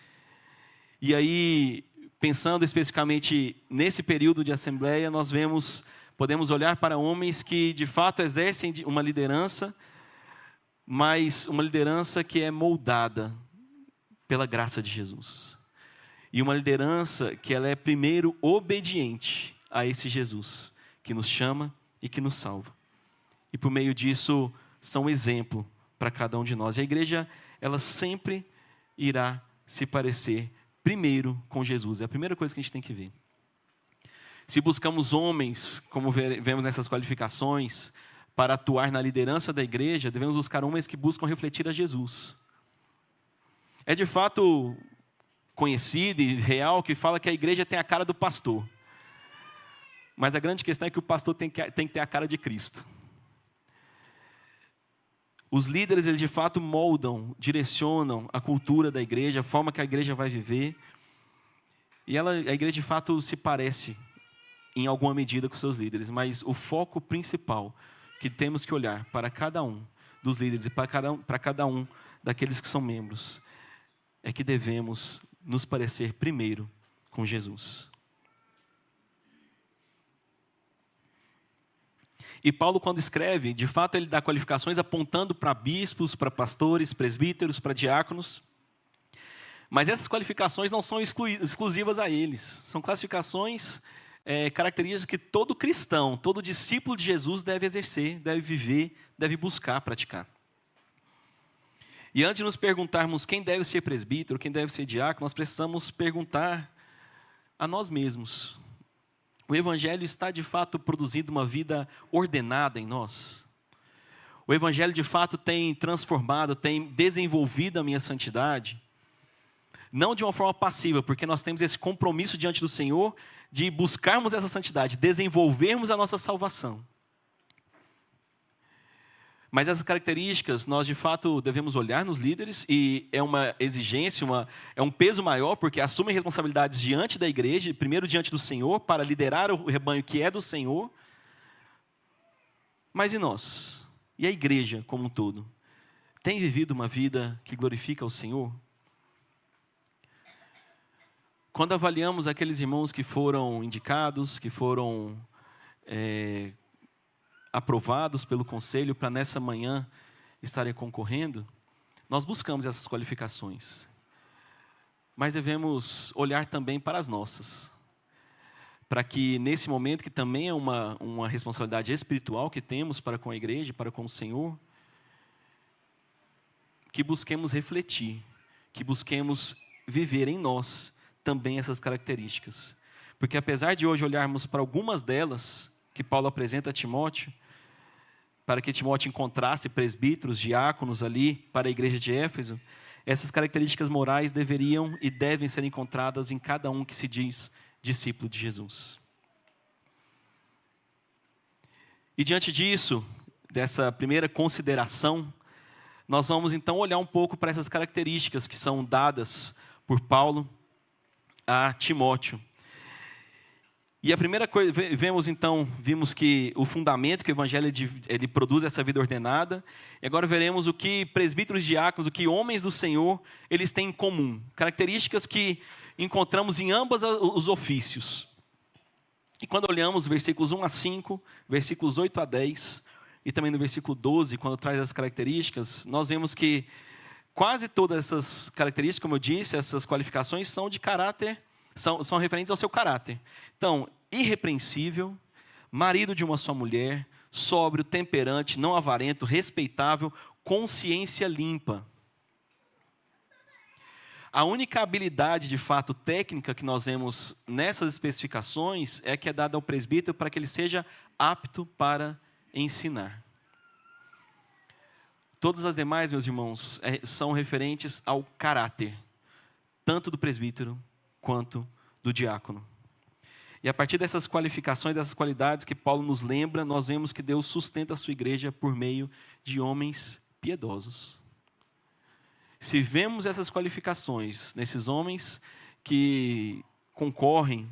Speaker 4: E aí, pensando especificamente nesse período de assembleia, nós podemos olhar para homens que de fato exercem uma liderança, mas uma liderança que é moldada pela graça de Jesus. E uma liderança que ela é primeiro obediente a esse Jesus, que nos chama e que nos salva. E por meio disso, são exemplo para cada um de nós. E a igreja, ela sempre irá se parecer primeiro com Jesus. É a primeira coisa que a gente tem que ver. Se buscamos homens, como vemos nessas qualificações, para atuar na liderança da igreja, devemos buscar homens que buscam refletir a Jesus. É de fato conhecido e real que fala que a igreja tem a cara do pastor. Mas a grande questão é que o pastor tem que ter a cara de Cristo. Os líderes, eles de fato moldam, direcionam a cultura da igreja, a forma que a igreja vai viver. E a igreja de fato se parece em alguma medida com seus líderes. Mas o foco principal que temos que olhar para cada um dos líderes e para cada um daqueles que são membros é que devemos nos parecer primeiro com Jesus. E Paulo, quando escreve, de fato ele dá qualificações apontando para bispos, para pastores, presbíteros, para diáconos. Mas essas qualificações não são exclusivas a eles. São classificações, características que todo cristão, todo discípulo de Jesus deve exercer, deve viver, deve buscar praticar. E antes de nos perguntarmos quem deve ser presbítero, quem deve ser diácono, nós precisamos perguntar a nós mesmos. O evangelho está de fato produzindo uma vida ordenada em nós? O evangelho de fato tem transformado, tem desenvolvido a minha santidade? Não de uma forma passiva, porque nós temos esse compromisso diante do Senhor de buscarmos essa santidade, desenvolvermos a nossa salvação. Mas essas características nós de fato devemos olhar nos líderes e é uma exigência, é um peso maior, porque assumem responsabilidades diante da igreja, primeiro diante do Senhor, para liderar o rebanho que é do Senhor. Mas e nós? E a igreja como um todo? Tem vivido uma vida que glorifica o Senhor? Quando avaliamos aqueles irmãos que foram indicados, que foram aprovados pelo conselho para nessa manhã estarem concorrendo, nós buscamos essas qualificações. Mas devemos olhar também para as nossas. Para que nesse momento, que também é uma responsabilidade espiritual que temos para com a igreja, para com o Senhor, que busquemos refletir, que busquemos viver em nós também essas características. Porque apesar de hoje olharmos para algumas delas, que Paulo apresenta a Timóteo, para que Timóteo encontrasse presbíteros, diáconos ali para a igreja de Éfeso, essas características morais deveriam e devem ser encontradas em cada um que se diz discípulo de Jesus. E diante disso, dessa primeira consideração, nós vamos então olhar um pouco para essas características que são dadas por Paulo a Timóteo. E a primeira coisa, vimos que o fundamento que o evangelho ele produz essa vida ordenada, e agora veremos o que presbíteros e diáconos, o que homens do Senhor, eles têm em comum. Características que encontramos em ambos os ofícios. E quando olhamos versículos 1 a 5, versículos 8 a 10, e também no versículo 12, quando traz as características, nós vemos que quase todas essas características, como eu disse, essas qualificações são de caráter, são referentes ao seu caráter. Então, irrepreensível, marido de uma só mulher, sóbrio, temperante, não avarento, respeitável, consciência limpa. A única habilidade, de fato, técnica que nós vemos nessas especificações é a que é dada ao presbítero para que ele seja apto para ensinar. Todas as demais, meus irmãos, são referentes ao caráter, tanto do presbítero quanto do diácono. E a partir dessas qualificações, dessas qualidades que Paulo nos lembra, nós vemos que Deus sustenta a sua igreja por meio de homens piedosos. Se vemos essas qualificações nesses homens que concorrem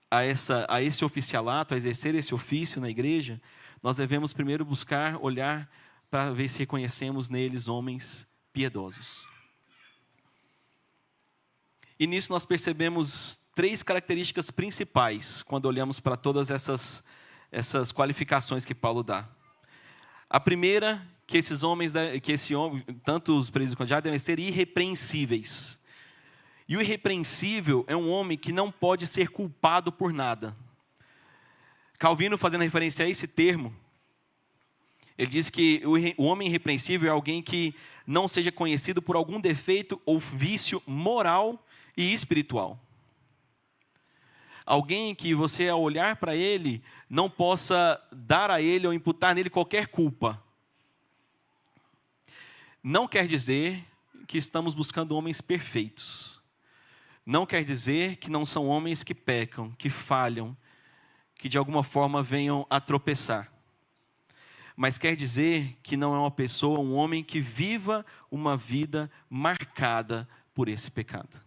Speaker 4: a esse oficialato, a exercer esse ofício na igreja, nós devemos primeiro buscar, olhar para ver se reconhecemos neles homens piedosos. E nisso nós percebemos 3 características principais quando olhamos para todas essas qualificações que Paulo dá. A primeira, que tanto os presbíteros quanto já devem ser irrepreensíveis. E o irrepreensível é um homem que não pode ser culpado por nada. Calvino, fazendo referência a esse termo, ele diz que o homem irrepreensível é alguém que não seja conhecido por algum defeito ou vício moral e espiritual. Alguém que você, ao olhar para ele, não possa dar a ele ou imputar nele qualquer culpa. Não quer dizer que estamos buscando homens perfeitos. Não quer dizer que não são homens que pecam, que falham, que de alguma forma venham a tropeçar. Mas quer dizer que não é uma pessoa, um homem que viva uma vida marcada por esse pecado.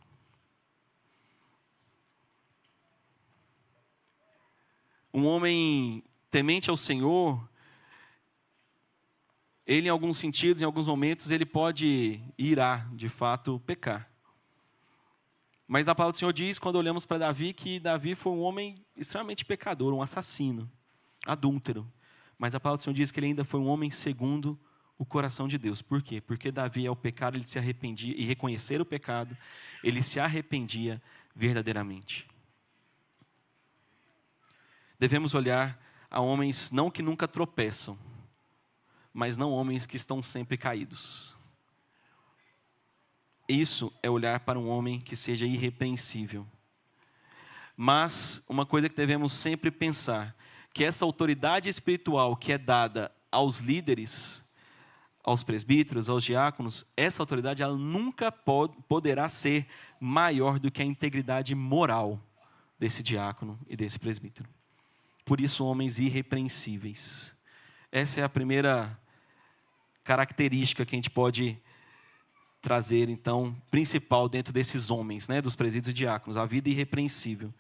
Speaker 4: Um homem temente ao Senhor, ele em alguns sentidos, em alguns momentos, ele pode irá, de fato, pecar. Mas a palavra do Senhor diz, quando olhamos para Davi, que Davi foi um homem extremamente pecador, um assassino, adúltero. Mas a palavra do Senhor diz que ele ainda foi um homem segundo o coração de Deus. Por quê? Porque Davi, ao pecar, ele se arrependia, e reconhecer o pecado, ele se arrependia verdadeiramente. Devemos olhar a homens não que nunca tropeçam, mas não homens que estão sempre caídos. Isso é olhar para um homem que seja irrepreensível. Mas uma coisa que devemos sempre pensar, que essa autoridade espiritual que é dada aos líderes, aos presbíteros, aos diáconos, essa autoridade ela nunca poderá ser maior do que a integridade moral desse diácono e desse presbítero. Por isso, homens irrepreensíveis. Essa é a primeira característica que a gente pode trazer, então, principal dentro desses homens, né, dos presbíteros e diáconos, a vida irrepreensível.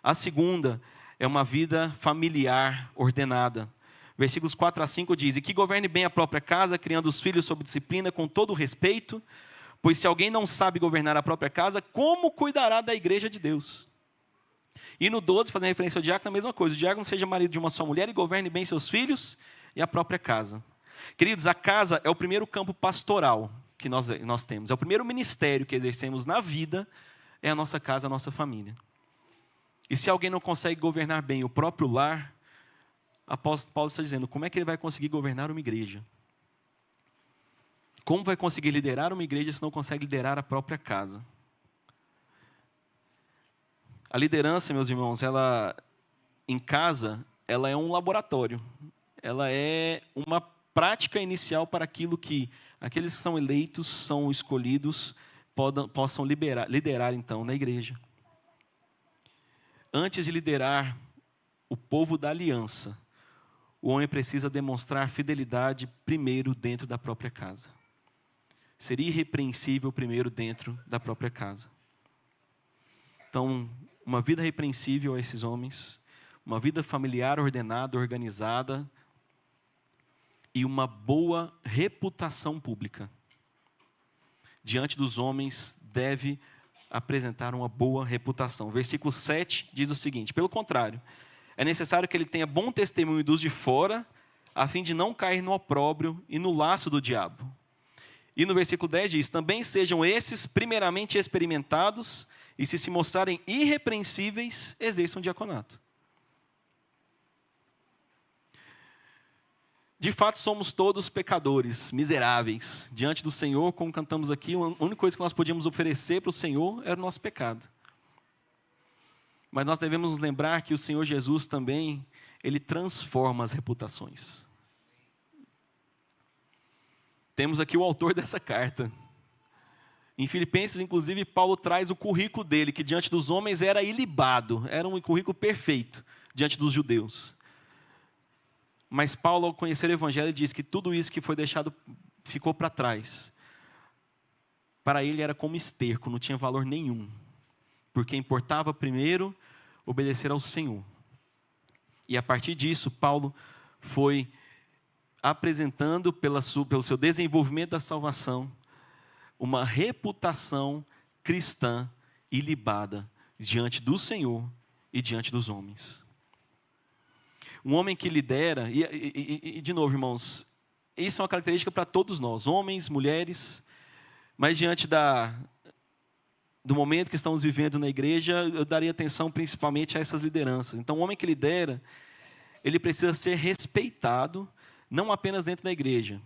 Speaker 4: A segunda é uma vida familiar ordenada. Versículos 4 a 5 diz, e que governe bem a própria casa, criando os filhos sob disciplina, com todo o respeito, pois se alguém não sabe governar a própria casa, como cuidará da igreja de Deus? E no 12, fazendo referência ao diácono, a mesma coisa. O diácono seja marido de uma só mulher e governe bem seus filhos, e a própria casa. Queridos, a casa é o primeiro campo pastoral que nós temos. É o primeiro ministério que exercemos na vida, é a nossa casa, a nossa família. E se alguém não consegue governar bem o próprio lar, apóstolo Paulo está dizendo, como é que ele vai conseguir governar uma igreja? Como vai conseguir liderar uma igreja se não consegue liderar a própria casa? A liderança, meus irmãos, em casa, ela é um laboratório. Ela é uma prática inicial para aquilo que aqueles que são eleitos, são escolhidos, possam liderar então na igreja. Antes de liderar o povo da aliança, o homem precisa demonstrar fidelidade primeiro dentro da própria casa. Ser irrepreensível primeiro dentro da própria casa. Então, uma vida repreensível a esses homens, uma vida familiar ordenada, organizada e uma boa reputação pública. Diante dos homens deve apresentar uma boa reputação. Versículo 7 diz o seguinte, pelo contrário, é necessário que ele tenha bom testemunho dos de fora, a fim de não cair no opróbrio e no laço do diabo. E no versículo 10 diz, também sejam esses primeiramente experimentados, e se mostrarem irrepreensíveis, exerçam diaconato. De fato, somos todos pecadores, miseráveis. Diante do Senhor, como cantamos aqui, a única coisa que nós podíamos oferecer para o Senhor era o nosso pecado. Mas nós devemos nos lembrar que o Senhor Jesus também, Ele transforma as reputações. Temos aqui o autor dessa carta. Em Filipenses, inclusive, Paulo traz o currículo dele, que diante dos homens era ilibado, era um currículo perfeito diante dos judeus. Mas Paulo, ao conhecer o Evangelho, diz que tudo isso que foi deixado ficou para trás. Para ele era como esterco, não tinha valor nenhum. Porque importava primeiro obedecer ao Senhor. E a partir disso, Paulo foi apresentando pelo seu desenvolvimento da salvação, uma reputação cristã ilibada diante do Senhor e diante dos homens. Um homem que lidera, e de novo, irmãos, isso é uma característica para todos nós, homens, mulheres, mas diante do momento que estamos vivendo na igreja, eu daria atenção principalmente a essas lideranças. Então, o homem que lidera, ele precisa ser respeitado, não apenas dentro da igreja,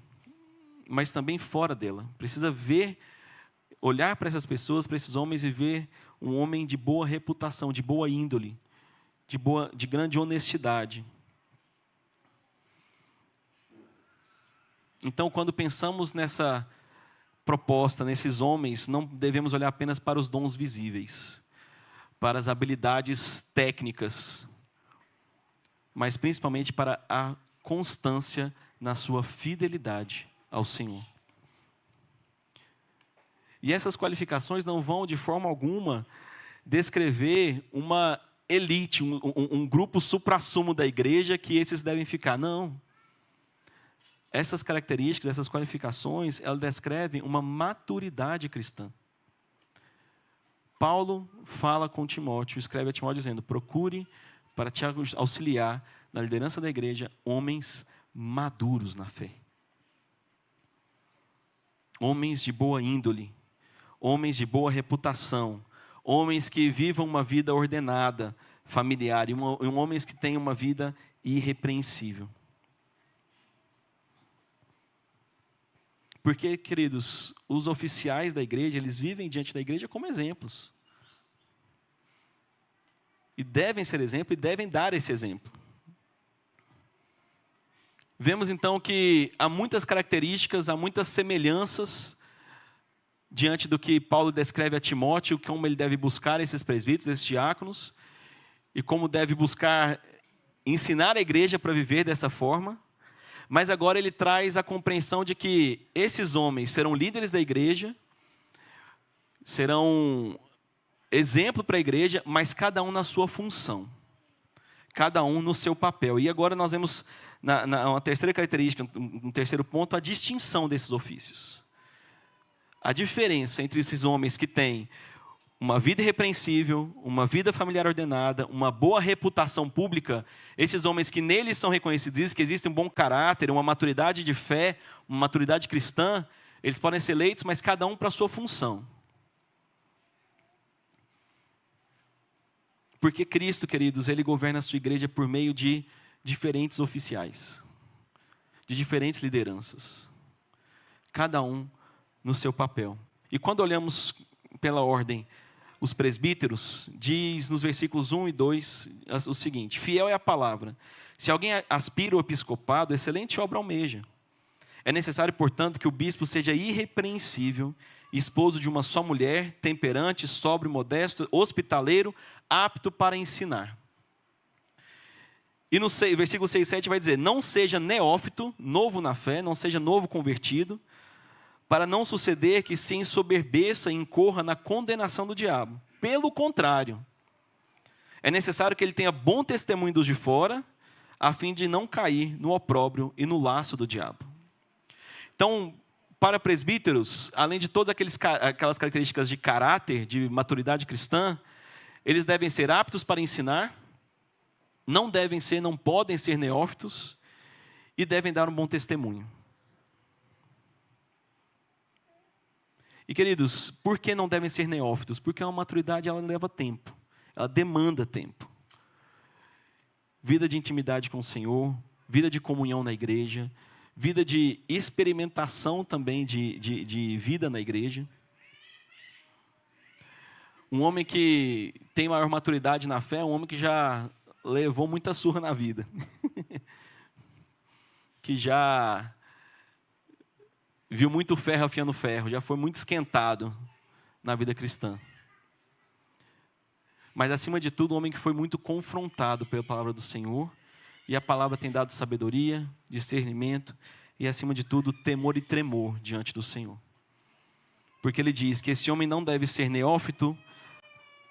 Speaker 4: mas também fora dela. Precisa olhar para essas pessoas, para esses homens e ver um homem de boa reputação, de boa índole, de grande honestidade. Então, quando pensamos nessa proposta, nesses homens, não devemos olhar apenas para os dons visíveis, para as habilidades técnicas, mas principalmente para a constância na sua fidelidade ao Senhor. E essas qualificações não vão, de forma alguma, descrever uma elite, um grupo suprassumo da igreja que esses devem ficar. Não. Essas características, essas qualificações, elas descrevem uma maturidade cristã. Paulo fala com Timóteo, escreve a Timóteo dizendo, procure para te auxiliar na liderança da igreja homens maduros na fé. Homens de boa índole, homens de boa reputação, homens que vivam uma vida ordenada, familiar, e homens que tenham uma vida irrepreensível. Porque, queridos, os oficiais da igreja, eles vivem diante da igreja como exemplos. E devem ser exemplo e devem dar esse exemplo. Vemos então que há muitas características, há muitas semelhanças diante do que Paulo descreve a Timóteo, como ele deve buscar esses presbíteros, esses diáconos, e como deve buscar ensinar a igreja para viver dessa forma. Mas agora ele traz a compreensão de que esses homens serão líderes da igreja, serão exemplo para a igreja, mas cada um na sua função, cada um no seu papel. E agora nós vemos uma terceira característica, um terceiro ponto, a distinção desses ofícios. A diferença entre esses homens que têm uma vida irrepreensível, uma vida familiar ordenada, uma boa reputação pública, esses homens que neles são reconhecidos, diz que existe um bom caráter, uma maturidade de fé, uma maturidade cristã, eles podem ser eleitos, mas cada um para a sua função. Porque Cristo, queridos, Ele governa a sua igreja por meio de diferentes oficiais, de diferentes lideranças, cada um no seu papel. E quando olhamos pela ordem, os presbíteros, diz nos versículos 1 e 2 o seguinte: fiel é a palavra. Se alguém aspira ao episcopado, excelente obra almeja. É necessário, portanto, que o bispo seja irrepreensível, esposo de uma só mulher, temperante, sóbrio, modesto, hospitaleiro, apto para ensinar. E no versículo 6 e 7 vai dizer: não seja neófito, novo na fé, não seja novo convertido, para não suceder que se ensoberbeça e incorra na condenação do diabo. Pelo contrário, é necessário que ele tenha bom testemunho dos de fora, a fim de não cair no opróbrio e no laço do diabo. Então, para presbíteros, além de todas aquelas características de caráter, de maturidade cristã, eles devem ser aptos para ensinar, não podem ser neófitos e devem dar um bom testemunho. E, queridos, por que não devem ser neófitos? Porque uma maturidade, ela leva tempo, ela demanda tempo. Vida de intimidade com o Senhor, vida de comunhão na igreja, vida de experimentação também de vida na igreja. Um homem que tem maior maturidade na fé é um homem que já levou muita surra na vida. Que já viu muito ferro afiando ferro, já foi muito esquentado na vida cristã. Mas, acima de tudo, um homem que foi muito confrontado pela palavra do Senhor, e a palavra tem dado sabedoria, discernimento, e, acima de tudo, temor e tremor diante do Senhor. Porque ele diz que esse homem não deve ser neófito,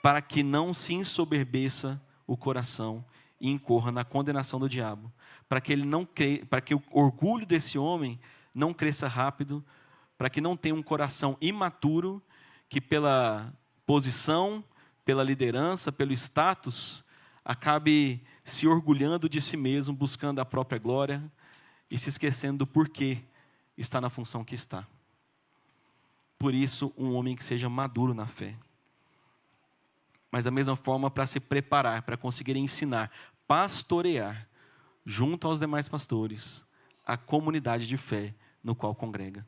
Speaker 4: para que não se ensoberbeça o coração e incorra na condenação do diabo, para que o orgulho desse homem não cresça rápido, para que não tenha um coração imaturo, que pela posição, pela liderança, pelo status, acabe se orgulhando de si mesmo, buscando a própria glória e se esquecendo do porquê está na função que está. Por isso, um homem que seja maduro na fé. Mas da mesma forma, para se preparar, para conseguir ensinar, pastorear, junto aos demais pastores, a comunidade de fé no qual congrega.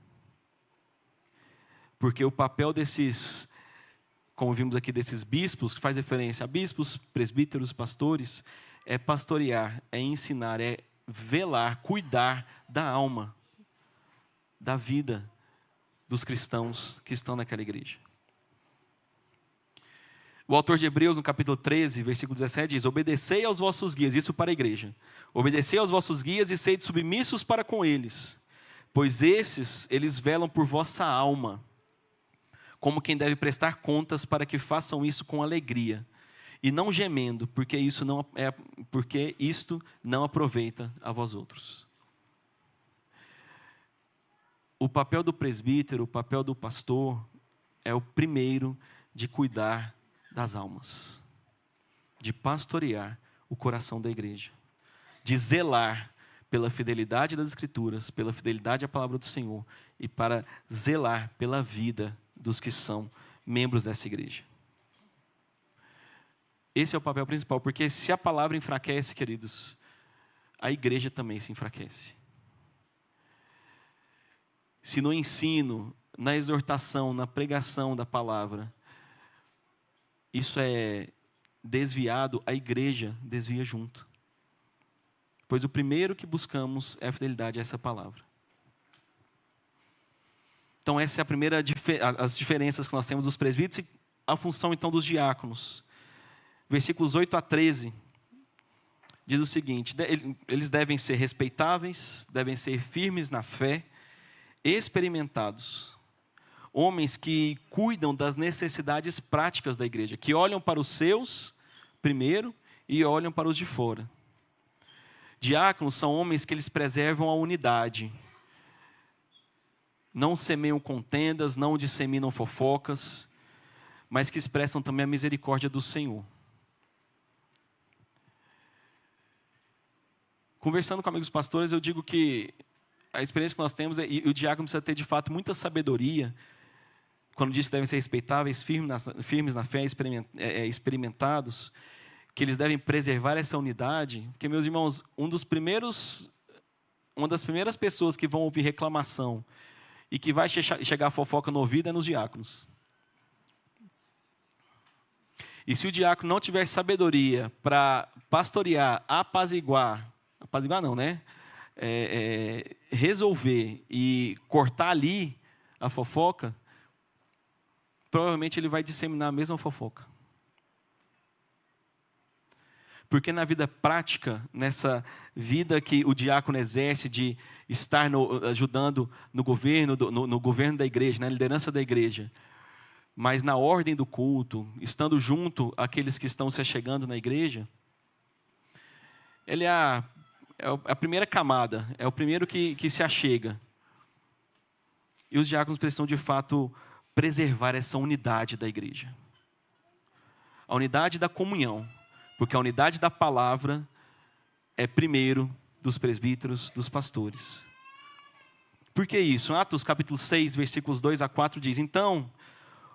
Speaker 4: Porque o papel desses, como vimos aqui, desses bispos, que faz referência a bispos, presbíteros, pastores, é pastorear, é ensinar, é velar, cuidar da alma, da vida dos cristãos que estão naquela igreja. O autor de Hebreus, no capítulo 13, versículo 17, diz: obedecei aos vossos guias, isso para a igreja. Obedecei aos vossos guias e sede submissos para com eles, pois eles velam por vossa alma, como quem deve prestar contas, para que façam isso com alegria, e não gemendo, porque isto não aproveita a vós outros. O papel do presbítero, o papel do pastor, é o primeiro de cuidar das almas, de pastorear o coração da igreja, de zelar pela fidelidade das Escrituras, pela fidelidade à palavra do Senhor, e para zelar pela vida dos que são membros dessa igreja. Esse é o papel principal, porque se a palavra enfraquece, queridos, a igreja também se enfraquece. Se no ensino, na exortação, na pregação da palavra, isso é desviado, a igreja desvia junto. Pois o primeiro que buscamos é a fidelidade a essa palavra. Então essa é a primeira, as diferenças que nós temos dos presbíteros e a função então dos diáconos. Versículos 8 a 13, diz o seguinte: eles devem ser respeitáveis, devem ser firmes na fé, experimentados, homens que cuidam das necessidades práticas da igreja, que olham para os seus primeiro e olham para os de fora. Diáconos são homens que eles preservam a unidade, não semeiam contendas, não disseminam fofocas, mas que expressam também a misericórdia do Senhor. Conversando com amigos pastores, eu digo que a experiência que nós temos, e o diácono precisa ter de fato muita sabedoria, quando diz que devem ser respeitáveis, firmes na fé, experimentados, que eles devem preservar essa unidade, porque, meus irmãos, uma das primeiras pessoas que vão ouvir reclamação e que vai chegar a fofoca no ouvido é nos diáconos. E se o diácono não tiver sabedoria para pastorear, apaziguar não, né? Resolver e cortar ali a fofoca, provavelmente ele vai disseminar a mesma fofoca. Porque na vida prática, nessa vida que o diácono exerce de estar ajudando no governo da igreja, na liderança da igreja, mas na ordem do culto, estando junto àqueles que estão se achegando na igreja, ele é a primeira camada, é o primeiro que se achega. E os diáconos precisam, de fato, preservar essa unidade da igreja. A unidade da comunhão, porque a unidade da palavra é primeiro dos presbíteros, dos pastores. Por que isso? Atos capítulo 6, versículos 2 a 4 diz: Então,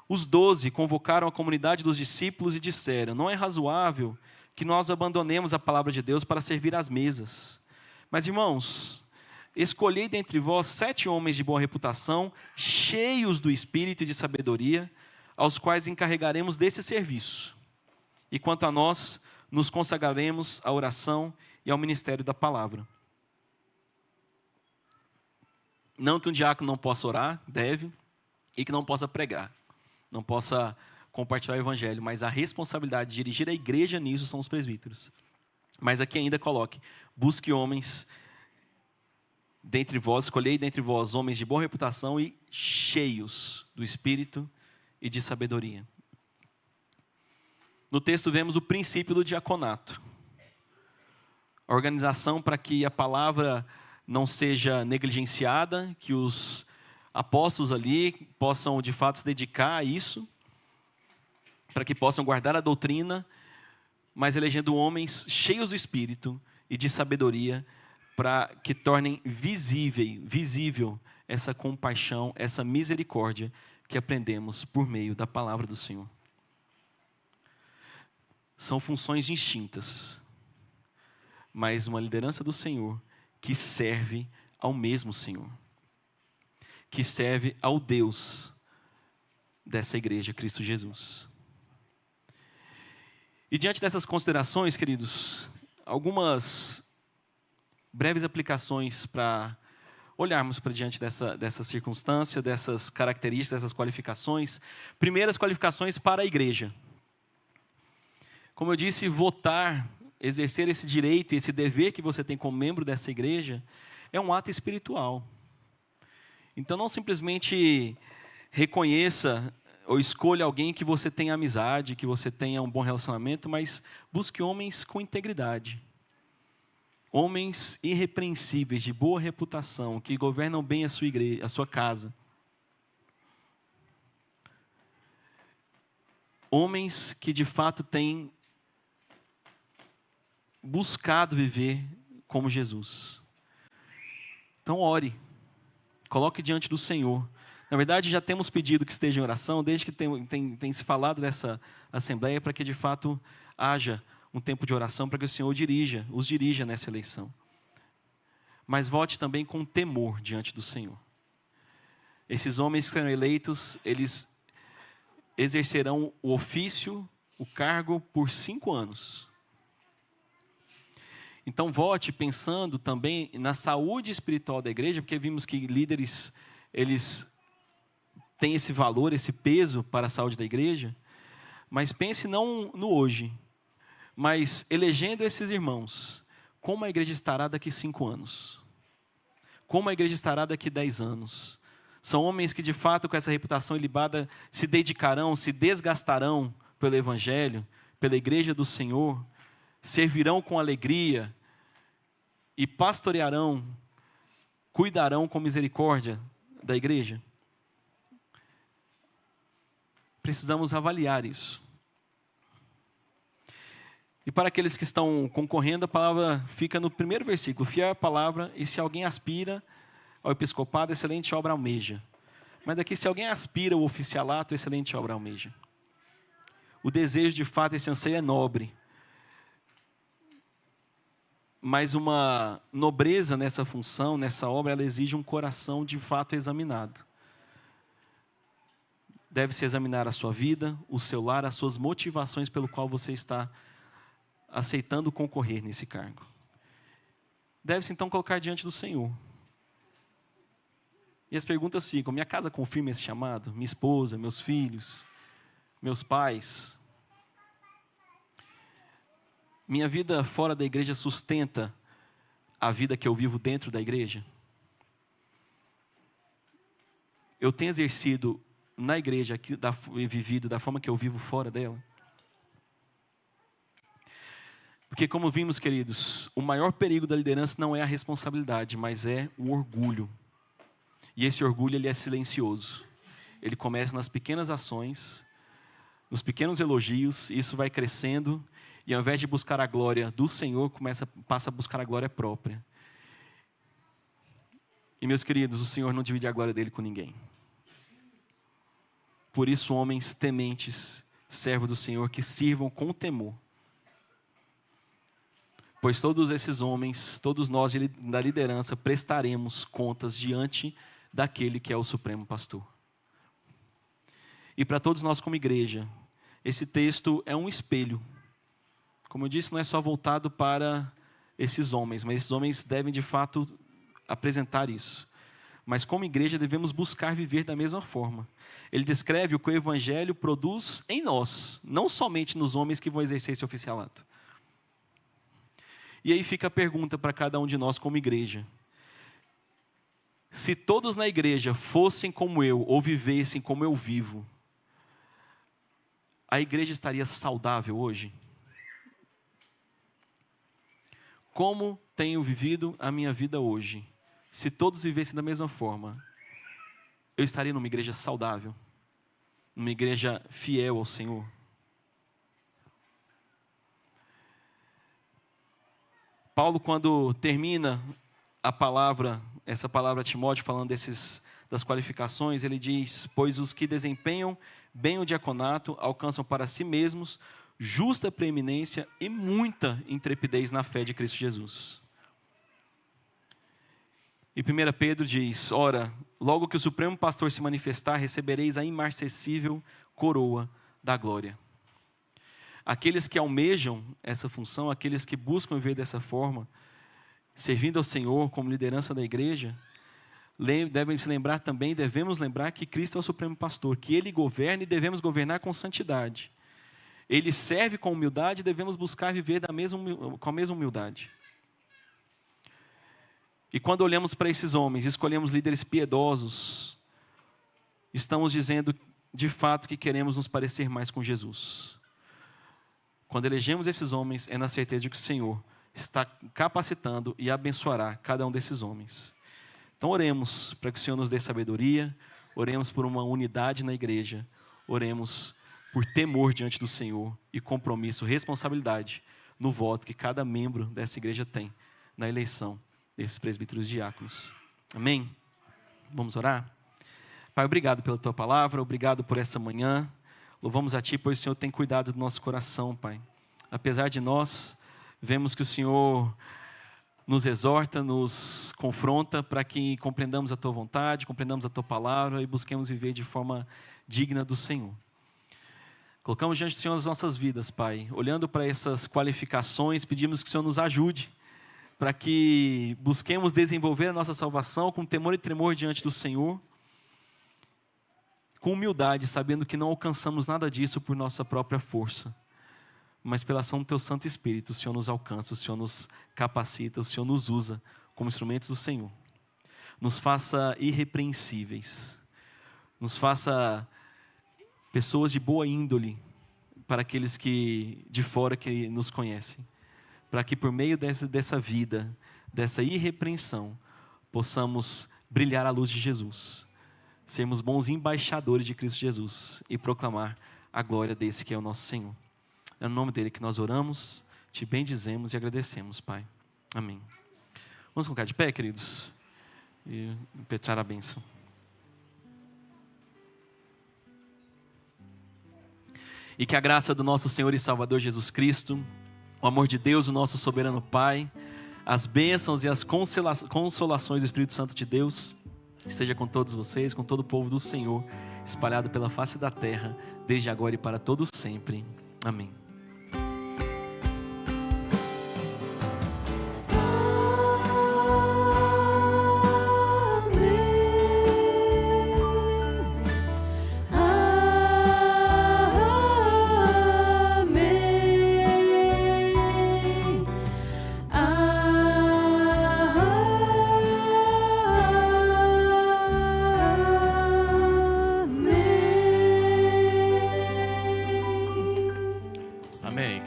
Speaker 4: os 12 convocaram a comunidade dos discípulos e disseram: Não é razoável que nós abandonemos a palavra de Deus para servir às mesas. Mas, irmãos, escolhei dentre vós 7 homens de boa reputação, cheios do espírito e de sabedoria, aos quais encarregaremos desse serviço. E quanto a nós, nos consagraremos à oração e ao ministério da palavra. Não que um diácono não possa orar, deve, e que não possa pregar, não possa compartilhar o evangelho, mas a responsabilidade de dirigir a igreja nisso são os presbíteros. Mas aqui ainda coloque: busque homens dentre vós, escolhei dentre vós homens de boa reputação e cheios do espírito e de sabedoria. No texto vemos o princípio do diaconato. A organização para que a palavra não seja negligenciada, que os apóstolos ali possam de fato se dedicar a isso, para que possam guardar a doutrina, mas elegendo homens cheios do espírito e de sabedoria, para que tornem visível essa compaixão, essa misericórdia que aprendemos por meio da palavra do Senhor. São funções distintas, mas uma liderança do Senhor que serve ao mesmo Senhor, que serve ao Deus dessa igreja, Cristo Jesus. E diante dessas considerações, queridos, algumas breves aplicações para olharmos para diante dessa circunstância, dessas características, dessas qualificações. Primeiras qualificações para a igreja. Como eu disse, votar, exercer esse direito, esse dever que você tem como membro dessa igreja, é um ato espiritual. Então não simplesmente reconheça ou escolha alguém que você tenha amizade, que você tenha um bom relacionamento, mas busque homens com integridade. Homens irrepreensíveis, de boa reputação, que governam bem a sua igreja, a sua casa. Homens que de fato têm buscado viver como Jesus. Então ore, coloque diante do Senhor. Na verdade, já temos pedido que esteja em oração, desde que tem se falado dessa assembleia, para que de fato haja um tempo de oração, para que o Senhor os dirija nessa eleição. Mas vote também com temor diante do Senhor. Esses homens que serão eleitos, eles exercerão o ofício, o cargo, por 5 anos. Então vote pensando também na saúde espiritual da igreja, porque vimos que líderes, eles têm esse valor, esse peso para a saúde da igreja. Mas pense não no hoje, mas elegendo esses irmãos, como a igreja estará daqui 5 anos? Como a igreja estará daqui 10 anos? São homens que de fato com essa reputação ilibada se dedicarão, se desgastarão pelo evangelho, pela igreja do Senhor, servirão com alegria e pastorearão, cuidarão com misericórdia da igreja? precisamos avaliar isso. E para aqueles que estão concorrendo, a palavra fica no primeiro versículo. Fiel é a palavra, e se alguém aspira ao episcopado, excelente obra almeja. Mas aqui, se alguém aspira ao oficialato, excelente obra almeja. O desejo, de fato, esse anseio é nobre. Mas uma nobreza nessa função, nessa obra, ela exige um coração de fato examinado. Deve-se examinar a sua vida, o seu lar, as suas motivações pelo qual você está aceitando concorrer nesse cargo. Deve-se então colocar diante do Senhor. E as perguntas ficam: minha casa confirma esse chamado? Minha esposa, meus filhos, meus pais? Minha vida fora da igreja sustenta a vida que eu vivo dentro da igreja? Eu tenho exercido na igreja e vivido da forma que eu vivo fora dela? Porque, como vimos, queridos, o maior perigo da liderança não é a responsabilidade, mas é o orgulho. E esse orgulho, ele é silencioso. Ele começa nas pequenas ações, nos pequenos elogios, e isso vai crescendo, e ao invés de buscar a glória do Senhor, passa a buscar a glória própria. E, meus queridos, o Senhor não divide a glória dele com ninguém. Por isso, homens tementes, servos do Senhor, que sirvam com temor. Pois todos esses homens, todos nós da liderança, prestaremos contas diante daquele que é o Supremo Pastor. E para todos nós como igreja, esse texto é um espelho. Como eu disse, não é só voltado para esses homens, mas esses homens devem de fato apresentar isso. Mas como igreja devemos buscar viver da mesma forma. Ele descreve o que o Evangelho produz em nós, não somente nos homens que vão exercer esse oficialato. E aí fica a pergunta para cada um de nós como igreja. Se todos na igreja fossem como eu, ou vivessem como eu vivo, a igreja estaria saudável hoje? Como tenho vivido a minha vida hoje? Se todos vivessem da mesma forma, eu estaria numa igreja saudável, numa igreja fiel ao Senhor. Paulo, quando termina essa palavra a Timóteo, falando das qualificações, ele diz: pois os que desempenham bem o diaconato alcançam para si mesmos justa preeminência e muita intrepidez na fé de Cristo Jesus. E 1 Pedro diz: ora, logo que o Supremo Pastor se manifestar, recebereis a imarcessível coroa da glória. Aqueles que almejam essa função, aqueles que buscam viver dessa forma, servindo ao Senhor como liderança da igreja, devemos lembrar que Cristo é o Supremo Pastor, que Ele governa e devemos governar com santidade. Ele serve com humildade e devemos buscar viver com a mesma humildade. E quando olhamos para esses homens, escolhemos líderes piedosos, estamos dizendo de fato que queremos nos parecer mais com Jesus. Quando elegemos esses homens, é na certeza de que o Senhor está capacitando e abençoará cada um desses homens. Então oremos para que o Senhor nos dê sabedoria, oremos por uma unidade na igreja, oremos por temor diante do Senhor e compromisso, responsabilidade no voto que cada membro dessa igreja tem na eleição desses presbíteros e diáconos. Amém? Vamos orar? Pai, obrigado pela Tua palavra, obrigado por essa manhã. Louvamos a Ti, pois o Senhor tem cuidado do nosso coração, Pai. Apesar de nós, vemos que o Senhor nos exorta, nos confronta para que compreendamos a Tua vontade, compreendamos a Tua palavra e busquemos viver de forma digna do Senhor. Colocamos diante do Senhor as nossas vidas, Pai. Olhando para essas qualificações, pedimos que o Senhor nos ajude para que busquemos desenvolver a nossa salvação com temor e tremor diante do Senhor, com humildade, sabendo que não alcançamos nada disso por nossa própria força, mas pela ação do Teu Santo Espírito. O Senhor nos alcança, o Senhor nos capacita, o Senhor nos usa como instrumentos do Senhor. Nos faça irrepreensíveis, nos faça pessoas de boa índole para aqueles que de fora que nos conhecem, para que por meio dessa vida, dessa irrepreensão, possamos brilhar a luz de Jesus, sermos bons embaixadores de Cristo Jesus e proclamar a glória desse que é o nosso Senhor. É no nome dele que nós oramos, te bendizemos e agradecemos, Pai. Amém. Vamos colocar de pé, queridos, e impetrar a bênção. E que a graça do nosso Senhor e Salvador Jesus Cristo, o amor de Deus, o nosso soberano Pai, as bênçãos e as consolações do Espírito Santo de Deus, esteja com todos vocês, com todo o povo do Senhor, espalhado pela face da terra, desde agora e para todos sempre. Amém.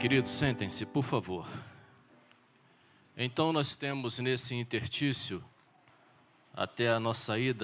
Speaker 5: Queridos, sentem-se, por favor. Então nós temos nesse interstício, até a nossa ida